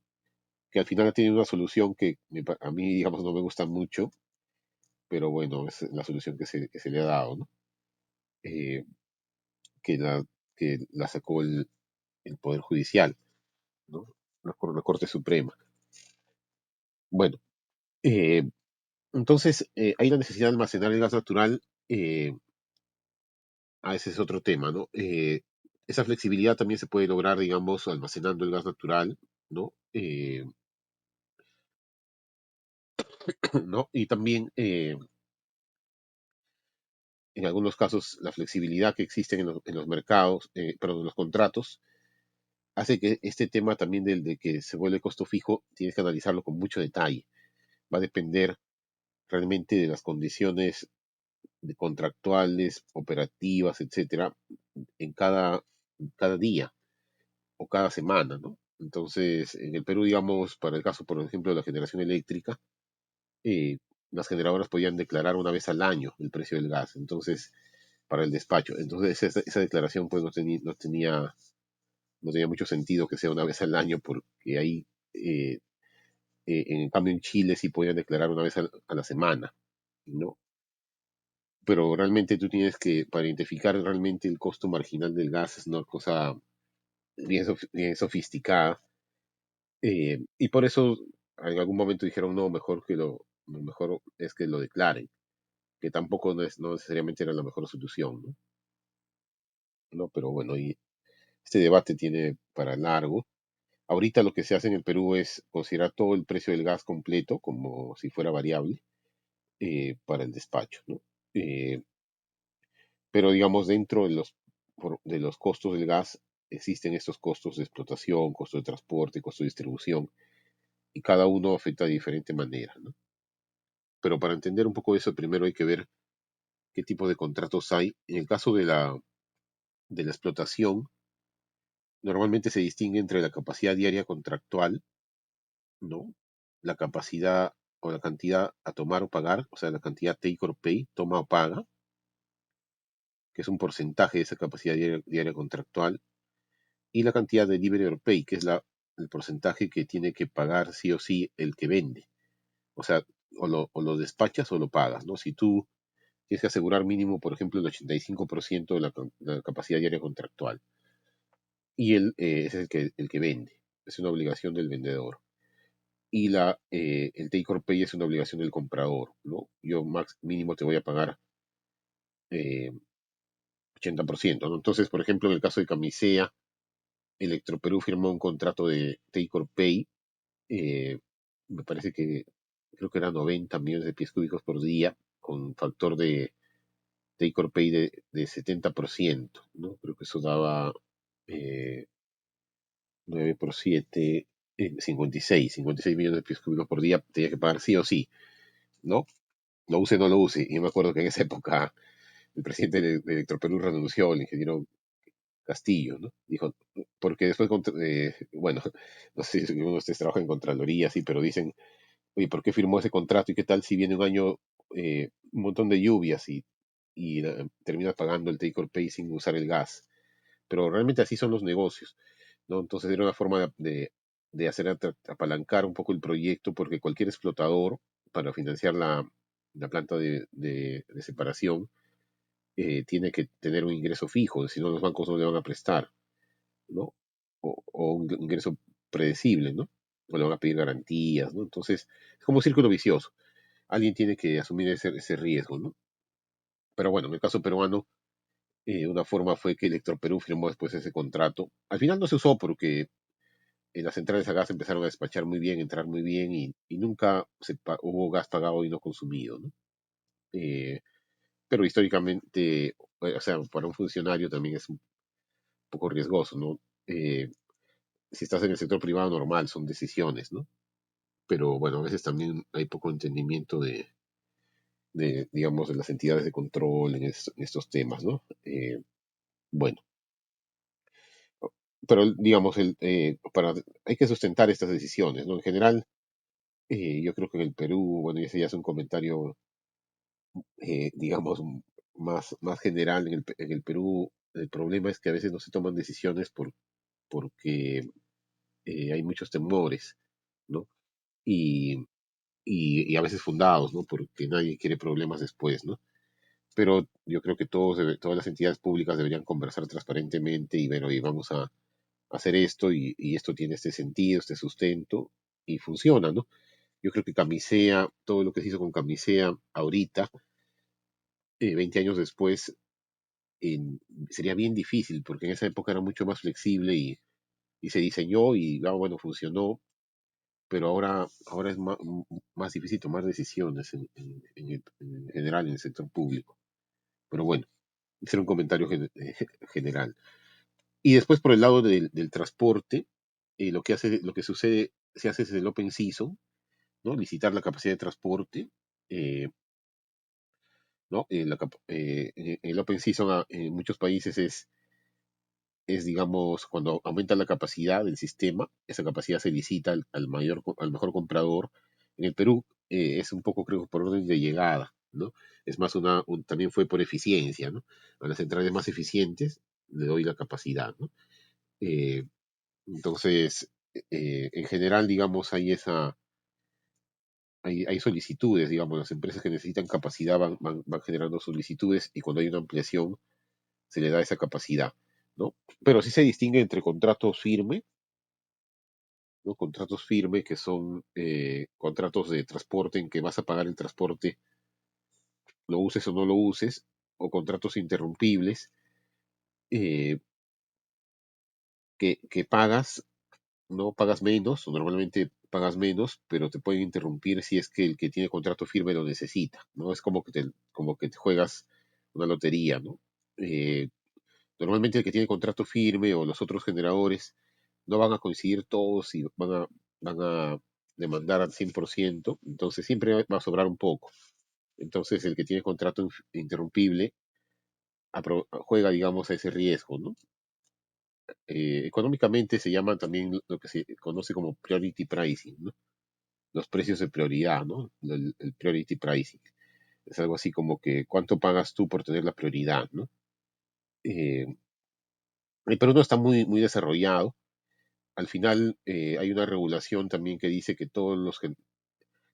Que al final ha tenido una solución que a mí, digamos, no me gusta mucho, pero bueno, es la solución que se le ha dado, ¿no? Eh, que la sacó el Poder Judicial, ¿no? La Corte Suprema. Bueno, eh, entonces hay la necesidad de almacenar el gas natural. Ese es otro tema, ¿no? Esa flexibilidad también se puede lograr, digamos, almacenando el gas natural, ¿no? ¿No? Y también, en algunos casos, la flexibilidad que existe en los mercados, perdón, en los contratos, hace que este tema también de que se vuelve costo fijo, tienes que analizarlo con mucho detalle. Va a depender realmente de las condiciones contractuales, operativas, etcétera, en cada día o cada semana, ¿no? Entonces, en el Perú, digamos, para el caso, por ejemplo, de la generación eléctrica, eh, las generadoras podían declarar una vez al año el precio del gas, entonces, para el despacho. Entonces, esa declaración pues no tenía mucho sentido que sea una vez al año, porque ahí, en cambio, en Chile sí podían declarar una vez a la semana, ¿no? Pero realmente tú tienes que, para identificar realmente el costo marginal del gas, es una cosa bien sofisticada. Y por eso en algún momento dijeron, no, lo mejor es que lo declaren, que tampoco no necesariamente era la mejor solución, ¿no? ¿No? Pero bueno, y este debate tiene para largo. Ahorita lo que se hace en el Perú es considerar todo el precio del gas completo como si fuera variable, para el despacho, ¿no? Eh, pero digamos, dentro de los costos del gas existen estos costos de explotación, costo de transporte, costo de distribución, y cada uno afecta de diferente manera, ¿no? Pero para entender un poco eso, primero hay que ver qué tipo de contratos hay. En el caso de la explotación, normalmente se distingue entre la capacidad diaria contractual, ¿no? La capacidad o la cantidad a tomar o pagar, o sea, la cantidad take or pay, toma o paga, que es un porcentaje de esa capacidad diaria contractual, y la cantidad de delivery or pay, que es el porcentaje que tiene que pagar sí o sí el que vende. O sea, o lo despachas o lo pagas, ¿no? Si tú tienes que asegurar mínimo, por ejemplo, el 85% de la capacidad diaria contractual. Y ese es el que vende. Es una obligación del vendedor. Y el take or pay es una obligación del comprador, ¿no? Yo mínimo te voy a pagar 80%, ¿no? Entonces, por ejemplo, en el caso de Camisea, Electroperú firmó un contrato de take or pay, me parece que creo que era 90 millones de pies cúbicos por día, con factor de take or pay de 70%, ¿no? Creo que eso daba 9 por 7, 56 millones de pies cúbicos por día, tenía que pagar sí o sí, ¿no? Lo use o no lo use. Y yo me acuerdo que en esa época el presidente de Electroperú renunció, el ingeniero Castillo, ¿no? Dijo, porque después, bueno, no sé si uno de ustedes trabaja en Contraloría, sí, pero dicen, oye, ¿por qué firmó ese contrato? ¿Y qué tal si viene un año, un montón de lluvias y terminas pagando el take or pay sin usar el gas? Pero realmente así son los negocios, ¿no? Entonces era una forma de hacer apalancar un poco el proyecto, porque cualquier explotador, para financiar la planta de separación, tiene que tener un ingreso fijo, si no los bancos no le van a prestar, ¿no? O un ingreso predecible, ¿no? O le van a pedir garantías, ¿no? Entonces, es como un círculo vicioso. Alguien tiene que asumir ese riesgo, ¿no? Pero bueno, en el caso peruano, una forma fue que Electroperú firmó después ese contrato. Al final no se usó porque las centrales a gas empezaron a despachar muy bien, entrar muy bien y nunca hubo gas pagado y no consumido, ¿no? Pero históricamente, o sea, para un funcionario también es un poco riesgoso, ¿no? Si estás en el sector privado normal, son decisiones, ¿no? Pero bueno, a veces también hay poco entendimiento digamos, de las entidades de control en estos temas, ¿no? Bueno, pero digamos, hay que sustentar estas decisiones, ¿no? En general, yo creo que en el Perú, bueno, y ese ya es un comentario, digamos, más general, en el Perú, el problema es que a veces no se toman decisiones porque hay muchos temores, ¿no? Y, y a veces fundados, ¿no? Porque nadie quiere problemas después, ¿no? Pero yo creo que todas las entidades públicas deberían conversar transparentemente y bueno, y vamos a hacer esto y esto tiene este sentido, este sustento y funciona, ¿no? Yo creo que Camisea, todo lo que se hizo con Camisea ahorita, 20 años después, sería bien difícil porque en esa época era mucho más flexible y se diseñó y bueno, funcionó, pero ahora es más difícil tomar decisiones en general en el sector público. Pero bueno, ese era un comentario general. Y después por el lado del transporte, lo que sucede, se hace desde el Open Season, ¿no? Licitar la capacidad de transporte, eh, ¿no? El Open Season en muchos países es, digamos, cuando aumenta la capacidad del sistema, esa capacidad se licita al mejor comprador. En el Perú es un poco, creo, por orden de llegada, ¿no? Es más, también fue por eficiencia, ¿no? A las centrales más eficientes le doy la capacidad, ¿no? Eh, entonces, en general, digamos, hay solicitudes, digamos, las empresas que necesitan capacidad van generando solicitudes y cuando hay una ampliación se le da esa capacidad, ¿no? Pero sí se distingue entre contratos firme, ¿no? Contratos firme que son contratos de transporte en que vas a pagar el transporte, lo uses o no lo uses, o contratos interrumpibles eh, que pagas, no pagas menos, o normalmente pagas menos, pero te pueden interrumpir si es que el que tiene contrato firme lo necesita, ¿no? Es como que te juegas una lotería, ¿no? Eh, Normalmente el que tiene contrato firme o los otros generadores no van a coincidir todos y van a demandar al 100%, entonces siempre va a sobrar un poco. Entonces el que tiene contrato interrumpible juega, digamos, a ese riesgo, ¿no? Económicamente se llama también lo que se conoce como priority pricing, ¿no? Los precios de prioridad, ¿no? El priority pricing. Es algo así como que cuánto pagas tú por tener la prioridad, ¿no? Eh, pero no está muy desarrollado. Al final hay una regulación también que dice que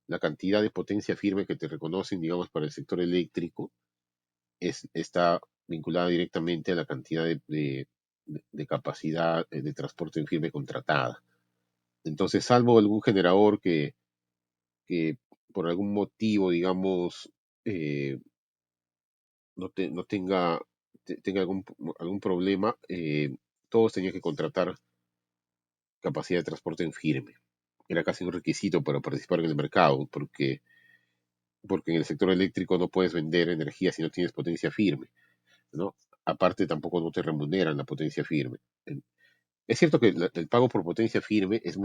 la cantidad de potencia firme que te reconocen, digamos, para el sector eléctrico, está vinculada directamente a la cantidad de capacidad de transporte en firme contratada. Entonces, salvo algún generador que por algún motivo, digamos, no tenga algún problema, todos tenían que contratar capacidad de transporte en firme. Era casi un requisito para participar en el mercado, porque en el sector eléctrico no puedes vender energía si no tienes potencia firme, ¿no? Aparte, tampoco no te remuneran la potencia firme. Es cierto que el pago por potencia firme es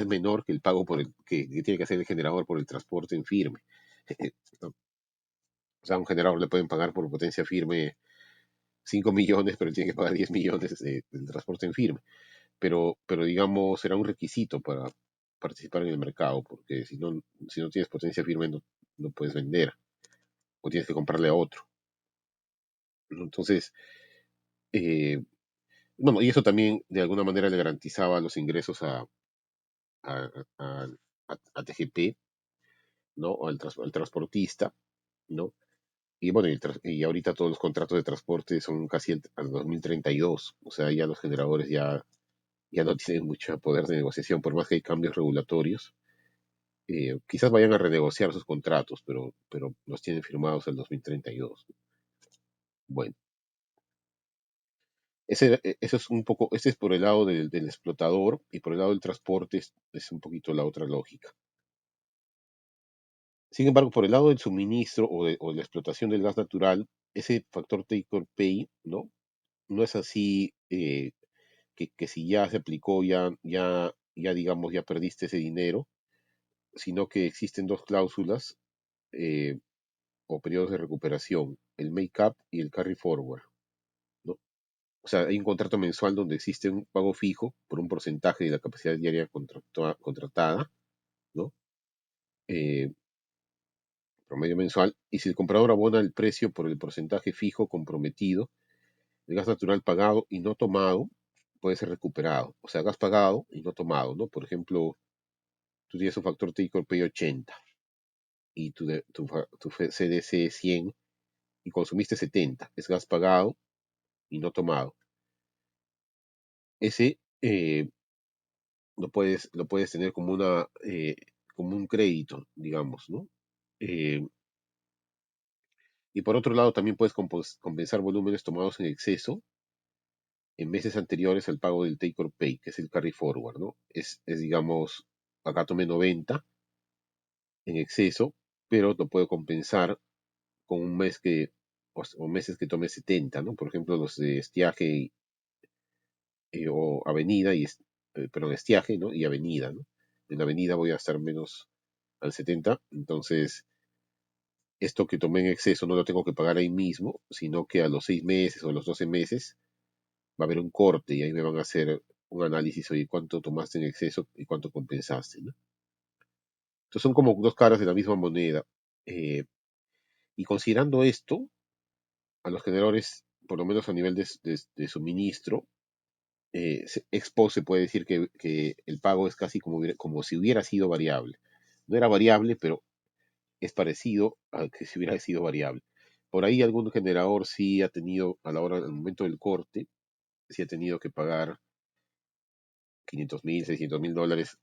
menor que el pago que tiene que hacer el generador por el transporte en firme. ¿No? O sea, a un generador le pueden pagar por potencia firme 5 millones, pero él tiene que pagar 10 millones del transporte en firme. Pero digamos, será un requisito para participar en el mercado, porque si no tienes potencia firme no puedes vender, o tienes que comprarle a otro. Entonces, eh, bueno, y eso también de alguna manera le garantizaba los ingresos a, a- a TGP, ¿no? O al transportista, ¿no? Y bueno, y ahorita todos los contratos de transporte son casi al 2032, o sea, ya los generadores ya no tienen mucho poder de negociación, por más que hay cambios regulatorios. Quizás vayan a renegociar sus contratos, pero los tienen firmados al 2032. Bueno, eso es un poco, ese es por el lado del explotador, y por el lado del transporte es un poquito la otra lógica. Sin embargo, por el lado del suministro o de la explotación del gas natural, ese factor take or pay, ¿no? No es así, que si ya se aplicó, ya digamos, ya perdiste ese dinero, sino que existen dos cláusulas, eh, o periodos de recuperación, el make-up y el carry forward, ¿no? O sea, hay un contrato mensual donde existe un pago fijo por un porcentaje de la capacidad diaria contratada, ¿no? Eh, Promedio mensual, y si el comprador abona el precio por el porcentaje fijo comprometido, el gas natural pagado y no tomado puede ser recuperado. O sea, gas pagado y no tomado, ¿no? Por ejemplo, tú tienes un factor take or pay 80 y tu CDC 100 y consumiste 70. Es gas pagado y no tomado. Ese lo puedes tener como un crédito, digamos, ¿no? Eh, y por otro lado, también puedes compensar volúmenes tomados en exceso en meses anteriores al pago del take or pay, que es el carry forward, ¿no? Digamos, acá tomé 90 en exceso, pero lo puedo compensar con un mes o meses que tome 70, ¿no? Por ejemplo, los de estiaje o avenida, perdón, estiaje, ¿no? Y avenida, ¿no? En la avenida voy a estar menos al 70, entonces esto que tomé en exceso no lo tengo que pagar ahí mismo, sino que a los 6 meses o a los 12 meses va a haber un corte y ahí me van a hacer un análisis, oye, cuánto tomaste en exceso y cuánto compensaste, ¿no? Entonces son como dos caras de la misma moneda. Eh, y considerando esto, a los generadores, por lo menos a nivel de suministro, expo se puede decir que el pago es casi como si hubiera sido variable. No era variable, pero es parecido a que si hubiera sido variable. Por ahí algún generador sí ha tenido, al momento del corte, sí ha tenido que pagar 500,000, 600,000 dólares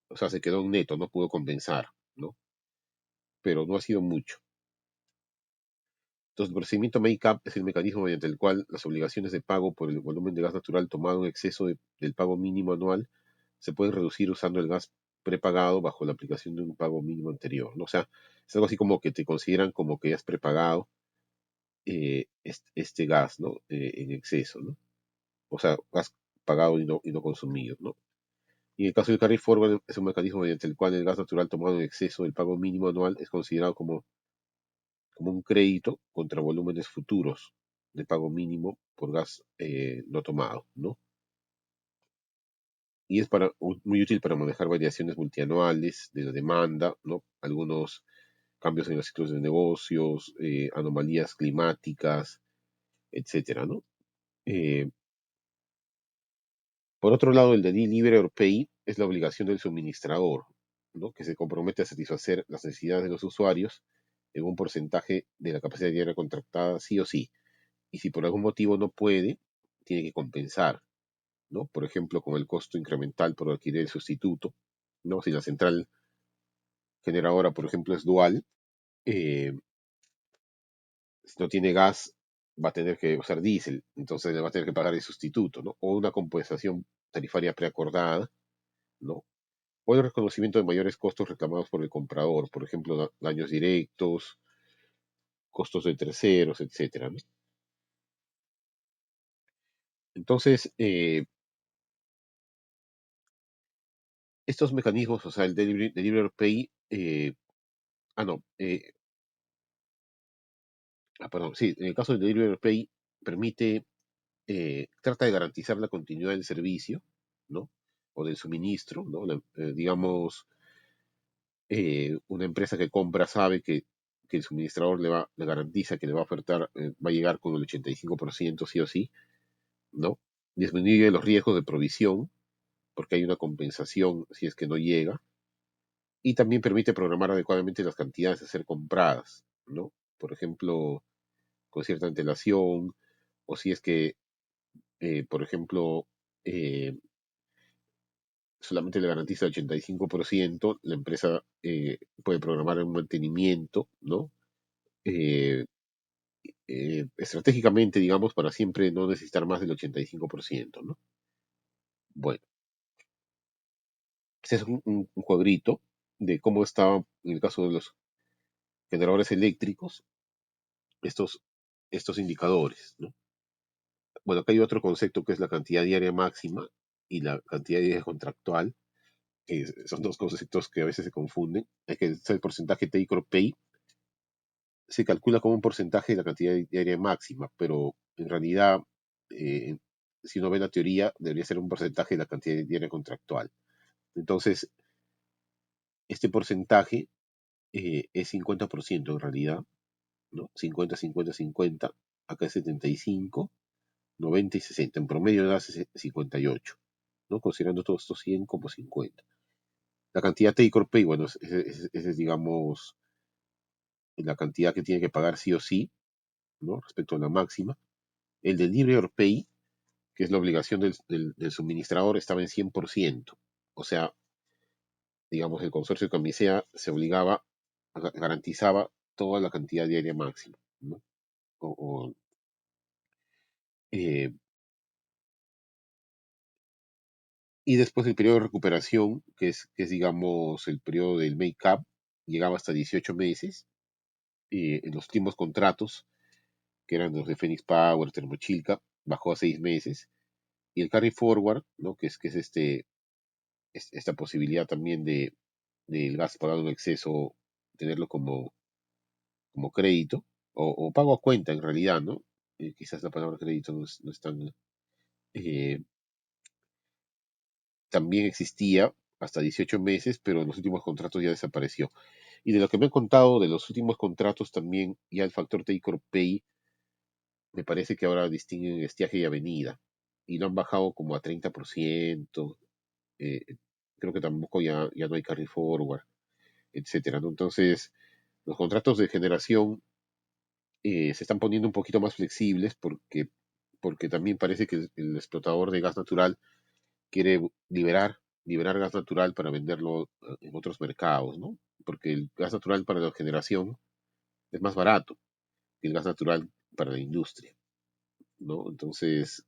o sea, se quedó en neto, no pudo compensar, ¿no? Pero no ha sido mucho. Entonces, el procedimiento make-up es el mecanismo mediante el cual las obligaciones de pago por el volumen de gas natural tomado en exceso del pago mínimo anual se pueden reducir usando el gas prepagado bajo la aplicación de un pago mínimo anterior, ¿no? O sea, es algo así como que te consideran como que has prepagado este gas, ¿no? En exceso, ¿no? O sea, gas pagado y no consumido, ¿no? Y en el caso del carry forward es un mecanismo mediante el cual el gas natural tomado en exceso del pago mínimo anual es considerado como un crédito contra volúmenes futuros de pago mínimo por gas no tomado, ¿no? Y es muy útil para manejar variaciones multianuales de la demanda, ¿no? Algunos cambios en los ciclos de negocios, anomalías climáticas, etcétera, ¿no? Eh, por otro lado, el de Delivery or Pay es la obligación del suministrador, ¿no? Que se compromete a satisfacer las necesidades de los usuarios en un porcentaje de la capacidad diaria contractada sí o sí. Y si por algún motivo no puede, tiene que compensar, ¿no? Por ejemplo, con el costo incremental por adquirir el sustituto, ¿no? Si la central generadora, por ejemplo, es dual, eh, si no tiene gas, va a tener que usar diésel, entonces le va a tener que pagar el sustituto, ¿no? O una compensación tarifaria preacordada, ¿no? O el reconocimiento de mayores costos reclamados por el comprador, por ejemplo, daños directos, costos de terceros, etcétera, ¿no? Entonces, estos mecanismos, o sea, el Delivery Pay, no, perdón, sí, en el caso del Delivery Pay permite, trata de garantizar la continuidad del servicio, ¿no? O del suministro, ¿no? Digamos, una empresa que compra sabe que el suministrador le garantiza que le va a ofertar, va a llegar con el 85% sí o sí, ¿no? Disminuye los riesgos de provisión, porque hay una compensación si es que no llega, y también permite programar adecuadamente las cantidades a ser compradas, ¿no? Por ejemplo, con cierta antelación, o si es que, por ejemplo, eh, solamente le garantiza el 85%, la empresa puede programar un mantenimiento, ¿no? Eh, Estratégicamente, digamos, para siempre no necesitar más del 85%, ¿no? Bueno, ese es un cuadrito de cómo está, en el caso de los generadores eléctricos, estos, estos indicadores, ¿no? Bueno, acá hay otro concepto que es la cantidad diaria máxima y la cantidad diaria contractual, que son dos conceptos que a veces se confunden. Es que el porcentaje take or pay se calcula como un porcentaje de la cantidad diaria máxima, pero en realidad, eh, si uno ve la teoría, debería ser un porcentaje de la cantidad diaria contractual. Entonces, este porcentaje es 50% en realidad, ¿no? 50, 50, 50, acá es 75, 90 y 60. En promedio da 58, ¿no? Considerando todos estos 100 como 50. La cantidad take or pay, bueno, es, digamos, la cantidad que tiene que pagar sí o sí, ¿no? Respecto a la máxima. El delivery or pay, que es la obligación del suministrador, estaba en 100%. O sea, digamos, el consorcio de Camisea se obligaba, garantizaba toda la cantidad diaria máxima, ¿no? O, eh, y después el periodo de recuperación, que es digamos, el periodo del make-up, llegaba hasta 18 meses. En los últimos contratos, que eran los de Phoenix Power, Termochilca, bajó a 6 meses. Y el carry forward, ¿no? Que es esta posibilidad también del gas pagado en exceso, tenerlo como crédito, o pago a cuenta en realidad, ¿no? Quizás la palabra crédito no es tan... eh, también existía hasta 18 meses, pero en los últimos contratos ya desapareció. Y de lo que me han contado de los últimos contratos también, ya el factor take or pay, me parece que ahora distinguen estiaje y avenida. Y lo han bajado como a 30%. eh, Creo que tampoco ya no hay carry forward, etcétera, ¿no? Entonces, los contratos de generación se están poniendo un poquito más flexibles porque también parece que el explotador de gas natural quiere liberar gas natural para venderlo en otros mercados, ¿no? Porque el gas natural para la generación es más barato que el gas natural para la industria, ¿no? Entonces,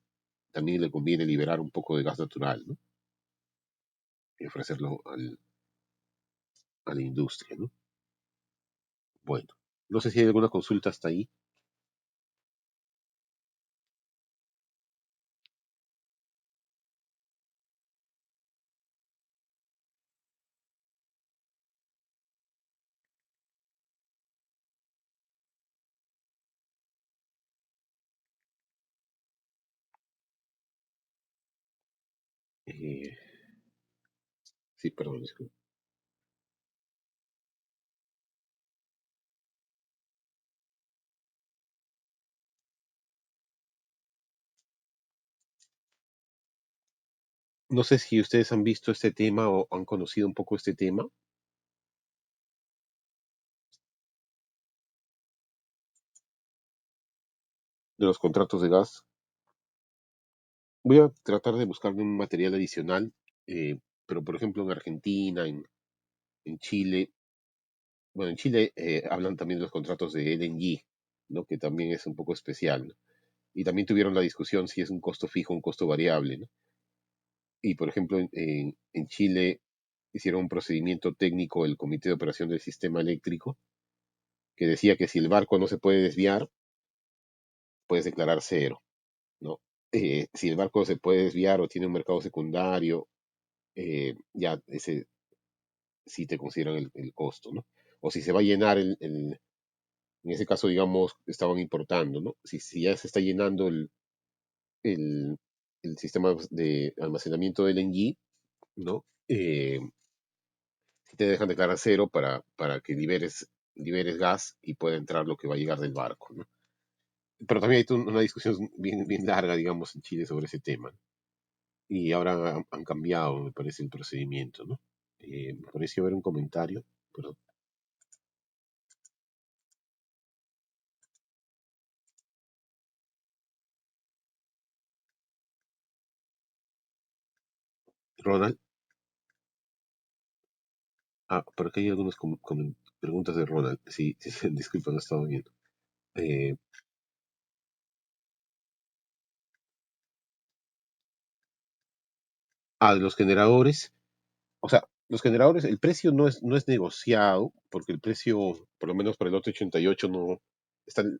también le conviene liberar un poco de gas natural, ¿no? Y ofrecerlo a la industria, ¿no? Bueno, no sé si hay alguna consulta hasta ahí. Eh, sí, perdón, disculpe. No sé si ustedes han visto este tema o han conocido un poco este tema. de los contratos de gas. Voy a tratar de buscar un material adicional, pero por ejemplo en Argentina, en Chile, bueno, en Chile hablan también de los contratos de LNG, ¿no? Que también es un poco especial, ¿no? Y también tuvieron la discusión si es un costo fijo o un costo variable, ¿no? Y por ejemplo en Chile hicieron un procedimiento técnico el Comité de Operación del Sistema Eléctrico que decía que si el barco no se puede desviar, puedes declarar cero, ¿no? Si el barco se puede desviar o tiene un mercado secundario, ya ese sí te consideran el costo, ¿no? O si se va a llenar en ese caso, digamos, estaban importando, ¿no? Si ya se está llenando el, el sistema de almacenamiento del LNG, ¿no? Si te dejan declarar cero para que liberes gas y pueda entrar lo que va a llegar del barco, ¿no? Pero también hay una discusión bien larga, digamos, en Chile sobre ese tema, ¿no? Y ahora han cambiado, me parece, el procedimiento, ¿no? Me pareció ver un comentario, pero Ronald, por aquí hay algunas preguntas de Ronald, sí, sí, disculpa, no estaba viendo. Eh, de los generadores, o sea, los generadores, el precio no es negociado, porque el precio, por lo menos para el lote 88, no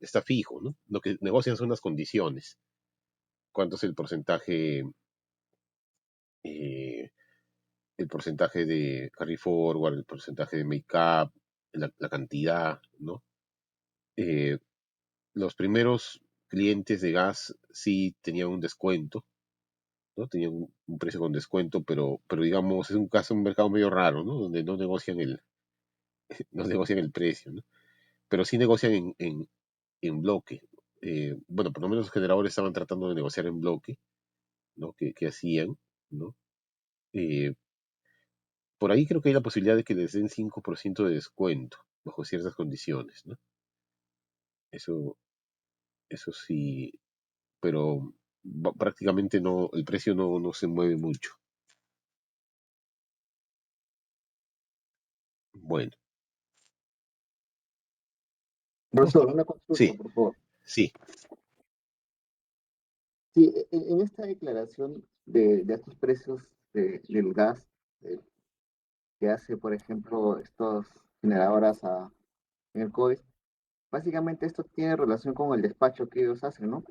está fijo, ¿no? Lo que negocian son las condiciones. ¿Cuánto es eh, el porcentaje de carry forward, el porcentaje de make up, la cantidad, ¿no? Eh, los primeros clientes de gas sí tenían un descuento, ¿no? Tenían un precio con descuento, pero digamos, es un mercado medio raro, ¿no? Donde no negocian el precio, ¿no? Pero sí negocian en bloque. Bueno, por lo menos los generadores estaban tratando de negociar en bloque, ¿no? Que hacían, ¿no? Eh, por ahí creo que hay la posibilidad de que les den 5% de descuento bajo ciertas condiciones, ¿no? Eso, eso sí, pero prácticamente no, el precio no se mueve mucho. Bueno, Profesor, una consulta, sí, por favor. sí, Sí, en esta declaración de estos precios del gas que hace, por ejemplo, estas generadoras en el COES, básicamente esto tiene relación con el despacho que ellos hacen, ¿no?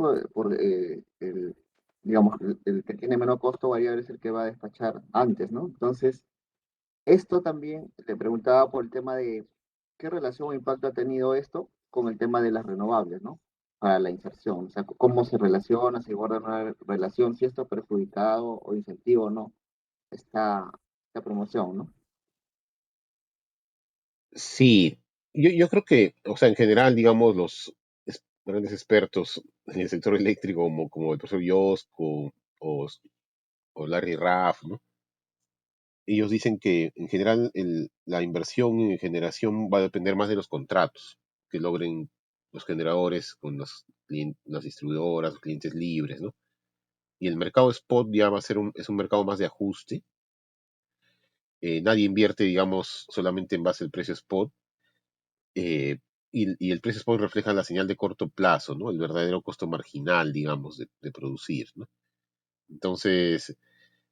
Digamos, el que tiene menor costo variable es el que va a despachar antes, ¿no? Entonces, esto también le preguntaba por el tema de qué relación o impacto ha tenido esto con el tema de las renovables, ¿no? Para la inserción, o sea, cómo se relaciona, si guarda una relación, si esto ha perjudicado o incentivo o no esta promoción, ¿no? sí. Yo creo que, o sea, en general, digamos, los grandes expertos en el sector eléctrico, como el profesor Yosco o, o Larry Raff, ¿no? Ellos dicen que en general la inversión en generación va a depender más de los contratos que logren los generadores con las distribuidoras, los clientes libres, ¿no? Y el mercado spot ya es un mercado más de ajuste. Nadie invierte, digamos, solamente en base al precio spot. eh, y el precio spot refleja la señal de corto plazo, ¿no? El verdadero costo marginal, digamos, de producir, ¿no? Entonces,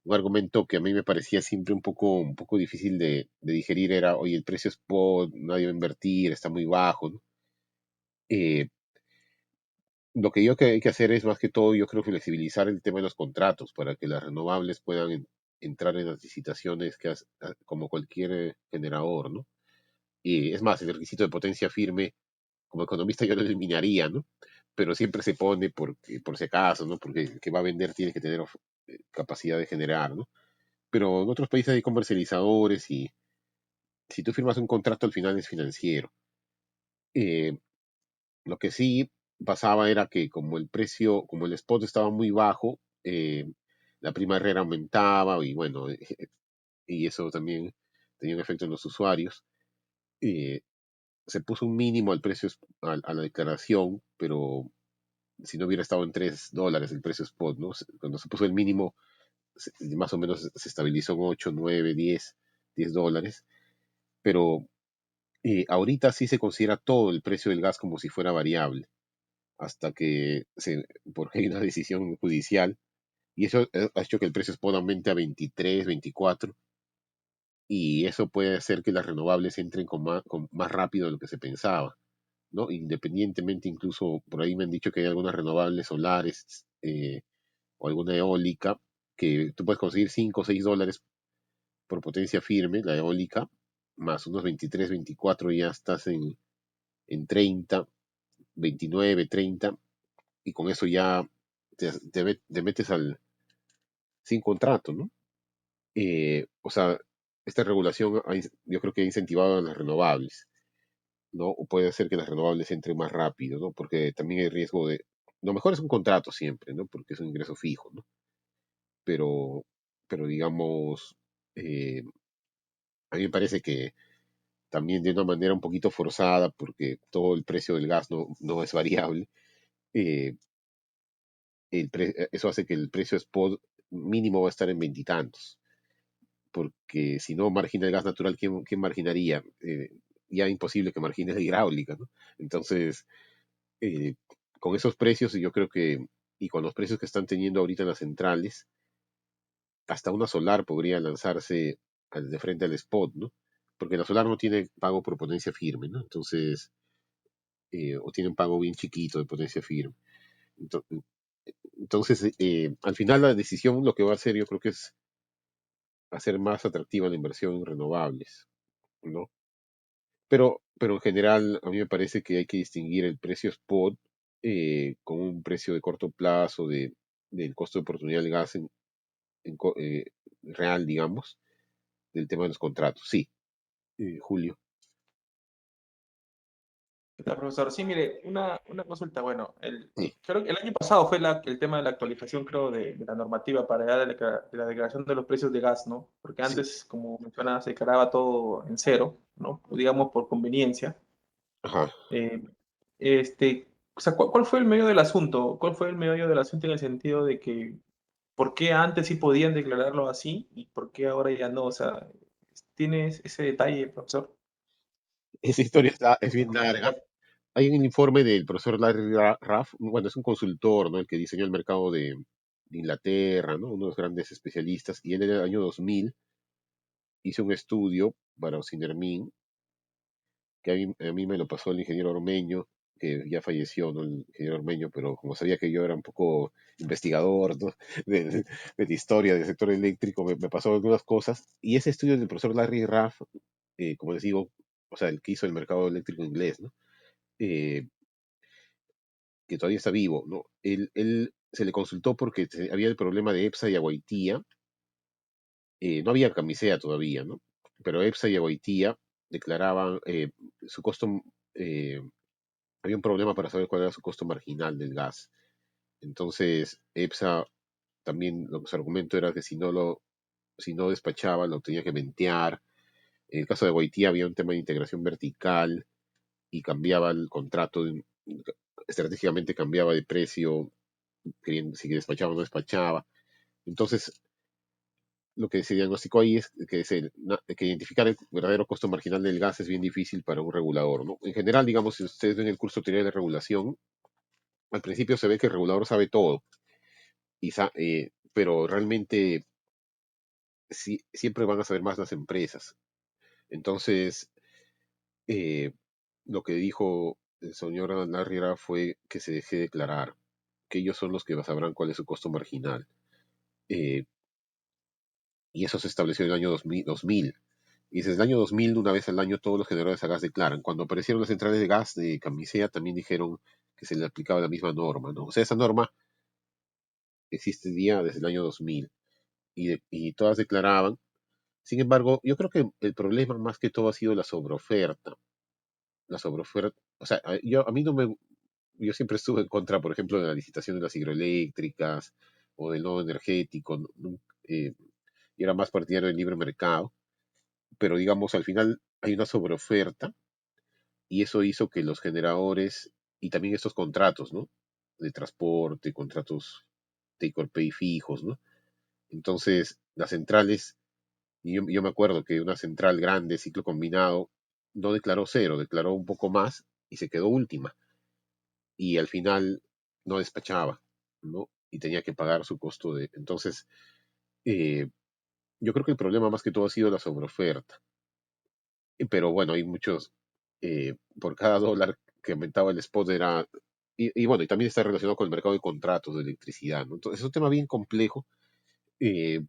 un argumento que a mí me parecía siempre un poco difícil de digerir era, oye, el precio spot, nadie va a invertir, está muy bajo, ¿no? Eh, lo que yo que hay que hacer es más que todo, yo creo, flexibilizar el tema de los contratos para que las renovables puedan entrar en las licitaciones como cualquier generador, ¿no? Y es más, el requisito de potencia firme, como economista yo lo eliminaría, ¿no? Pero siempre se pone por si acaso, ¿no? Porque el que va a vender tiene que tener capacidad de generar, ¿no? Pero en otros países hay comercializadores y si tú firmas un contrato al final es financiero. Eh, lo que sí pasaba era que como el precio, como el spot estaba muy bajo, la prima Herrera aumentaba y bueno, y eso también tenía un efecto en los usuarios. Eh, se puso un mínimo al precio, a la declaración, pero si no hubiera estado en $3 el precio spot, ¿no? Cuando se puso el mínimo, más o menos se estabilizó en 8, 9, 10 dólares, pero ahorita sí se considera todo el precio del gas como si fuera variable, hasta que porque hay una decisión judicial, y eso ha hecho que el precio spot aumente a 23, 24, y eso puede hacer que las renovables entren con más rápido de lo que se pensaba, ¿no? Independientemente, incluso por ahí me han dicho que hay algunas renovables solares o alguna eólica que tú puedes conseguir 5 o 6 dólares por potencia firme, la eólica, más unos 23, 24 ya estás en 30, 29, 30, y con eso ya te metes sin contrato, ¿no? O sea, esta regulación yo creo que ha incentivado a las renovables, ¿no? O puede hacer que las renovables entren más rápido, ¿no? Porque también hay riesgo de... Lo mejor es un contrato siempre, ¿no? Porque es un ingreso fijo, ¿no? Pero, pero digamos, eh, a mí me parece que también de una manera un poquito forzada, porque todo el precio del gas no es variable, eh, eso hace que el precio spot mínimo va a estar en veintitantos, porque si no margina el gas natural, ¿quién marginaría? Ya imposible que margine la hidráulica, ¿no? Entonces, eh, con esos precios, yo creo que, y con los precios que están teniendo ahorita en las centrales, hasta una solar podría lanzarse de frente al spot, ¿no? Porque la solar no tiene pago por potencia firme, ¿no? Entonces, o tiene un pago bien chiquito de potencia firme. Entonces, al final la decisión lo que va a hacer yo creo que es hacer más atractiva la inversión en renovables, ¿no? Pero en general a mí me parece que hay que distinguir el precio spot con un precio de corto plazo del costo de oportunidad del gas en real, digamos, del tema de los contratos. Sí, Julio. ¿Qué tal, profesor? Sí, mire, una consulta. Bueno, Sí, creo que el año pasado fue el tema de la actualización, creo, de la normativa para ya de la declaración de los precios de gas, ¿no? Porque sí. antes, como mencionaba, se declaraba todo en cero, ¿no? Digamos por conveniencia. Ajá. Eh, o sea, ¿cuál fue el medio del asunto? ¿Cuál fue el medio del asunto en el sentido de que por qué antes sí podían declararlo así y por qué ahora ya no? O sea, ¿tienes ese detalle, profesor? Esa historia es bien larga. Hay un informe del profesor Larry Raff, bueno, es un consultor, ¿no? El que diseñó el mercado de Inglaterra, ¿no? Uno de los grandes especialistas, y él en el año 2000 hizo un estudio para Ocinermin, que a mí me lo pasó el ingeniero Ormeño, que ya falleció, ¿no? El ingeniero Ormeño, pero como sabía que yo era un poco investigador, ¿no? de la historia del sector eléctrico, me pasó algunas cosas, y ese estudio del profesor Larry Raff, como les digo, o sea, el que hizo el mercado eléctrico inglés, ¿no? Eh, que todavía está vivo, ¿no? Él se le consultó porque había el problema de EPSA y Aguaitía. No había camisea todavía, ¿no? Pero EPSA y Aguaitía declaraban su costo, eh, había un problema para saber cuál era su costo marginal del gas. Entonces, EPSA también, su argumento era que si no despachaba, lo tenía que ventear. En el caso de Aguaitía había un tema de integración vertical y cambiaba el contrato, estratégicamente cambiaba de precio si despachaba o no despachaba. Entonces, lo que se diagnosticó ahí es que identificar el verdadero costo marginal del gas es bien difícil para un regulador, ¿no? En general, digamos, si ustedes ven el curso de teoría de regulación, al principio se ve que el regulador sabe todo, pero realmente siempre van a saber más las empresas. Entonces, eh, lo que dijo el señor Larriera fue que se deje declarar, que ellos son los que sabrán cuál es su costo marginal. Eh, y eso se estableció en el año 2000. Y desde el año 2000, una vez al año, todos los generadores de gas declaran. Cuando aparecieron las centrales de gas de Camisea, también dijeron que se le aplicaba la misma norma, ¿no? O sea, esa norma existía desde el año 2000 y todas declaraban. Sin embargo, yo creo que el problema más que todo ha sido la sobreoferta. La sobreoferta, o sea, a mí no me, yo siempre estuve en contra, por ejemplo, de la licitación de las hidroeléctricas o del nodo energético. Yo era más partidario del libre mercado, pero digamos, al final hay una sobreoferta y eso hizo que los generadores y también estos contratos, ¿no? de transporte, contratos take or pay fijos, ¿no? Entonces, las centrales, y yo me acuerdo que una central grande, ciclo combinado, no declaró cero, declaró un poco más y se quedó última. Y al final no despachaba, ¿no? Y tenía que pagar su costo de... Entonces, eh, yo creo que el problema más que todo ha sido la sobreoferta. Pero bueno, hay muchos, por cada dólar que aumentaba el spot era... Y bueno, y también está relacionado con el mercado de contratos de electricidad, ¿no? Entonces es un tema bien complejo. Eh,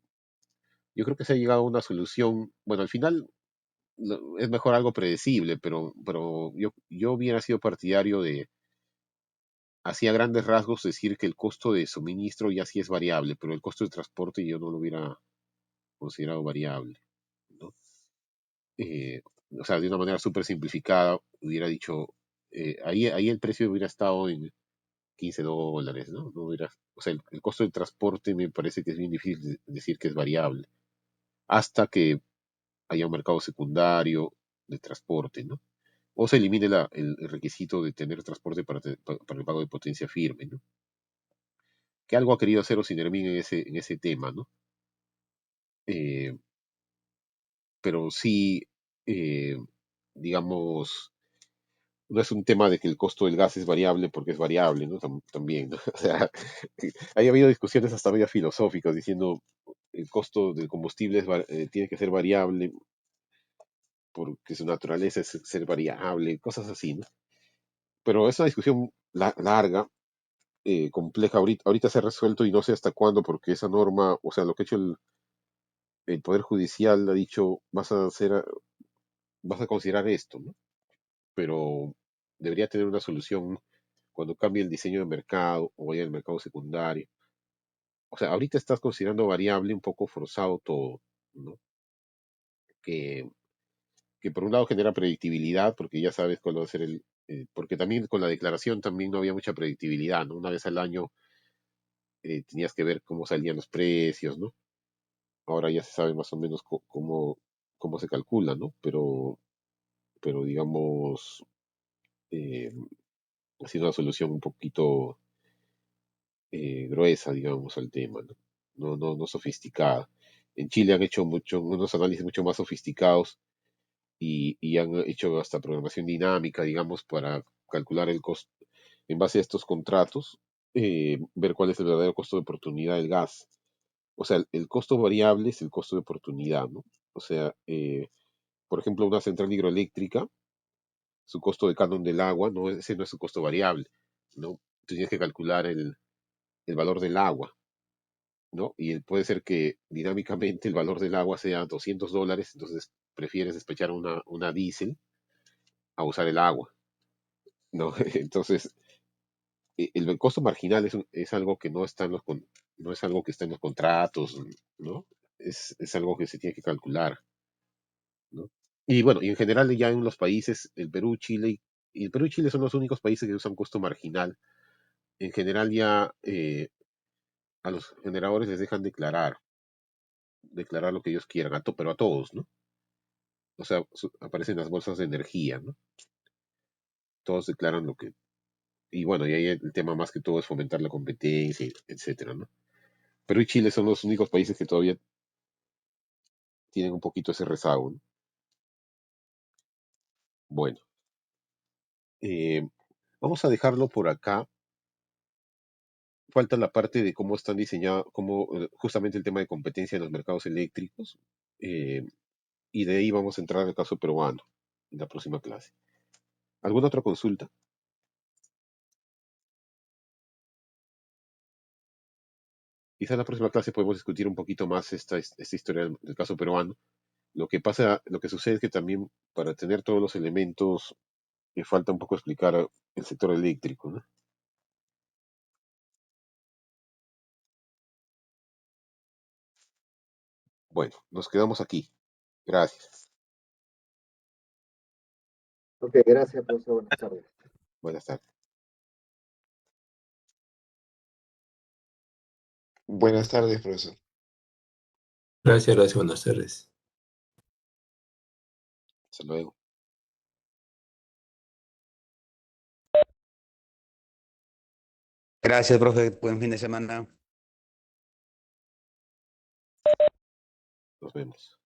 yo creo que se ha llegado a una solución, bueno, al final es mejor algo predecible, pero yo hubiera sido partidario de, así a grandes rasgos, decir que el costo de suministro ya sí es variable, pero el costo de transporte yo no lo hubiera considerado variable, ¿no? Eh, o sea, de una manera súper simplificada, hubiera dicho, ahí el precio hubiera estado en $15, ¿no? No hubiera, o sea, el costo del transporte me parece que es bien difícil decir que es variable, hasta que haya un mercado secundario de transporte, ¿no? O se elimine el requisito de tener transporte para el pago de potencia firme, ¿no? Que algo ha querido hacer Ocinermin en ese tema, ¿no? Eh, pero sí, eh, digamos, no es un tema de que el costo del gas es variable porque es variable, ¿no? También, ¿no? O sea, ha habido discusiones hasta medio filosóficas diciendo el costo del combustible tiene que ser variable porque su naturaleza es ser variable, cosas así, ¿no? Pero es una discusión larga, compleja. Ahorita se ha resuelto y no sé hasta cuándo porque esa norma, o sea, lo que ha hecho el Poder Judicial ha dicho, vas a considerar esto, ¿no? Pero debería tener una solución cuando cambie el diseño de mercado o vaya al mercado secundario. O sea, ahorita estás considerando variable un poco forzado todo, ¿no? Que, que por un lado genera predictibilidad, porque ya sabes cuál va a ser porque también con la declaración también no había mucha predictibilidad, ¿no? Una vez al año tenías que ver cómo salían los precios, ¿no? Ahora ya se sabe más o menos cómo se calcula, ¿no? Pero digamos, eh, ha sido una solución un poquito gruesa, digamos, al tema, ¿no? No sofisticada. En Chile han hecho unos análisis mucho más sofisticados y han hecho hasta programación dinámica, digamos, para calcular el costo en base a estos contratos, ver cuál es el verdadero costo de oportunidad del gas. O sea, el costo variable es el costo de oportunidad, ¿no? O sea, por ejemplo, una central hidroeléctrica, su costo de canon del agua, ese no es su costo variable, ¿no? Tienes que calcular el valor del agua, ¿no? Y puede ser que dinámicamente el valor del agua sea $200, entonces prefieres despechar una diésel a usar el agua, ¿no? Entonces, el costo marginal es algo que no es algo que está en los contratos, ¿no? Es algo que se tiene que calcular, ¿no? Y bueno, y en general ya en los países, el Perú y Chile son los únicos países que usan costo marginal. En general ya a los generadores les dejan declarar lo que ellos quieran, pero a todos, ¿no? O sea, aparecen las bolsas de energía, ¿no? Todos declaran lo que... Y bueno, y ahí el tema más que todo es fomentar la competencia, etcétera, ¿no? Perú y Chile son los únicos países que todavía tienen un poquito ese rezago, ¿no? Bueno, eh, vamos a dejarlo por acá. Falta la parte de cómo están diseñados, justamente el tema de competencia en los mercados eléctricos. eh, y de ahí vamos a entrar al caso peruano en la próxima clase. ¿Alguna otra consulta? Quizá en la próxima clase podemos discutir un poquito más esta historia del caso peruano. Lo que sucede es que también para tener todos los elementos me falta un poco explicar el sector eléctrico, ¿no? Bueno, nos quedamos aquí. Gracias. Ok, gracias, profesor. Buenas tardes. Buenas tardes. Buenas tardes, profesor. Gracias, buenas tardes. Hasta luego. Gracias, profe. Buen fin de semana. Nos vemos.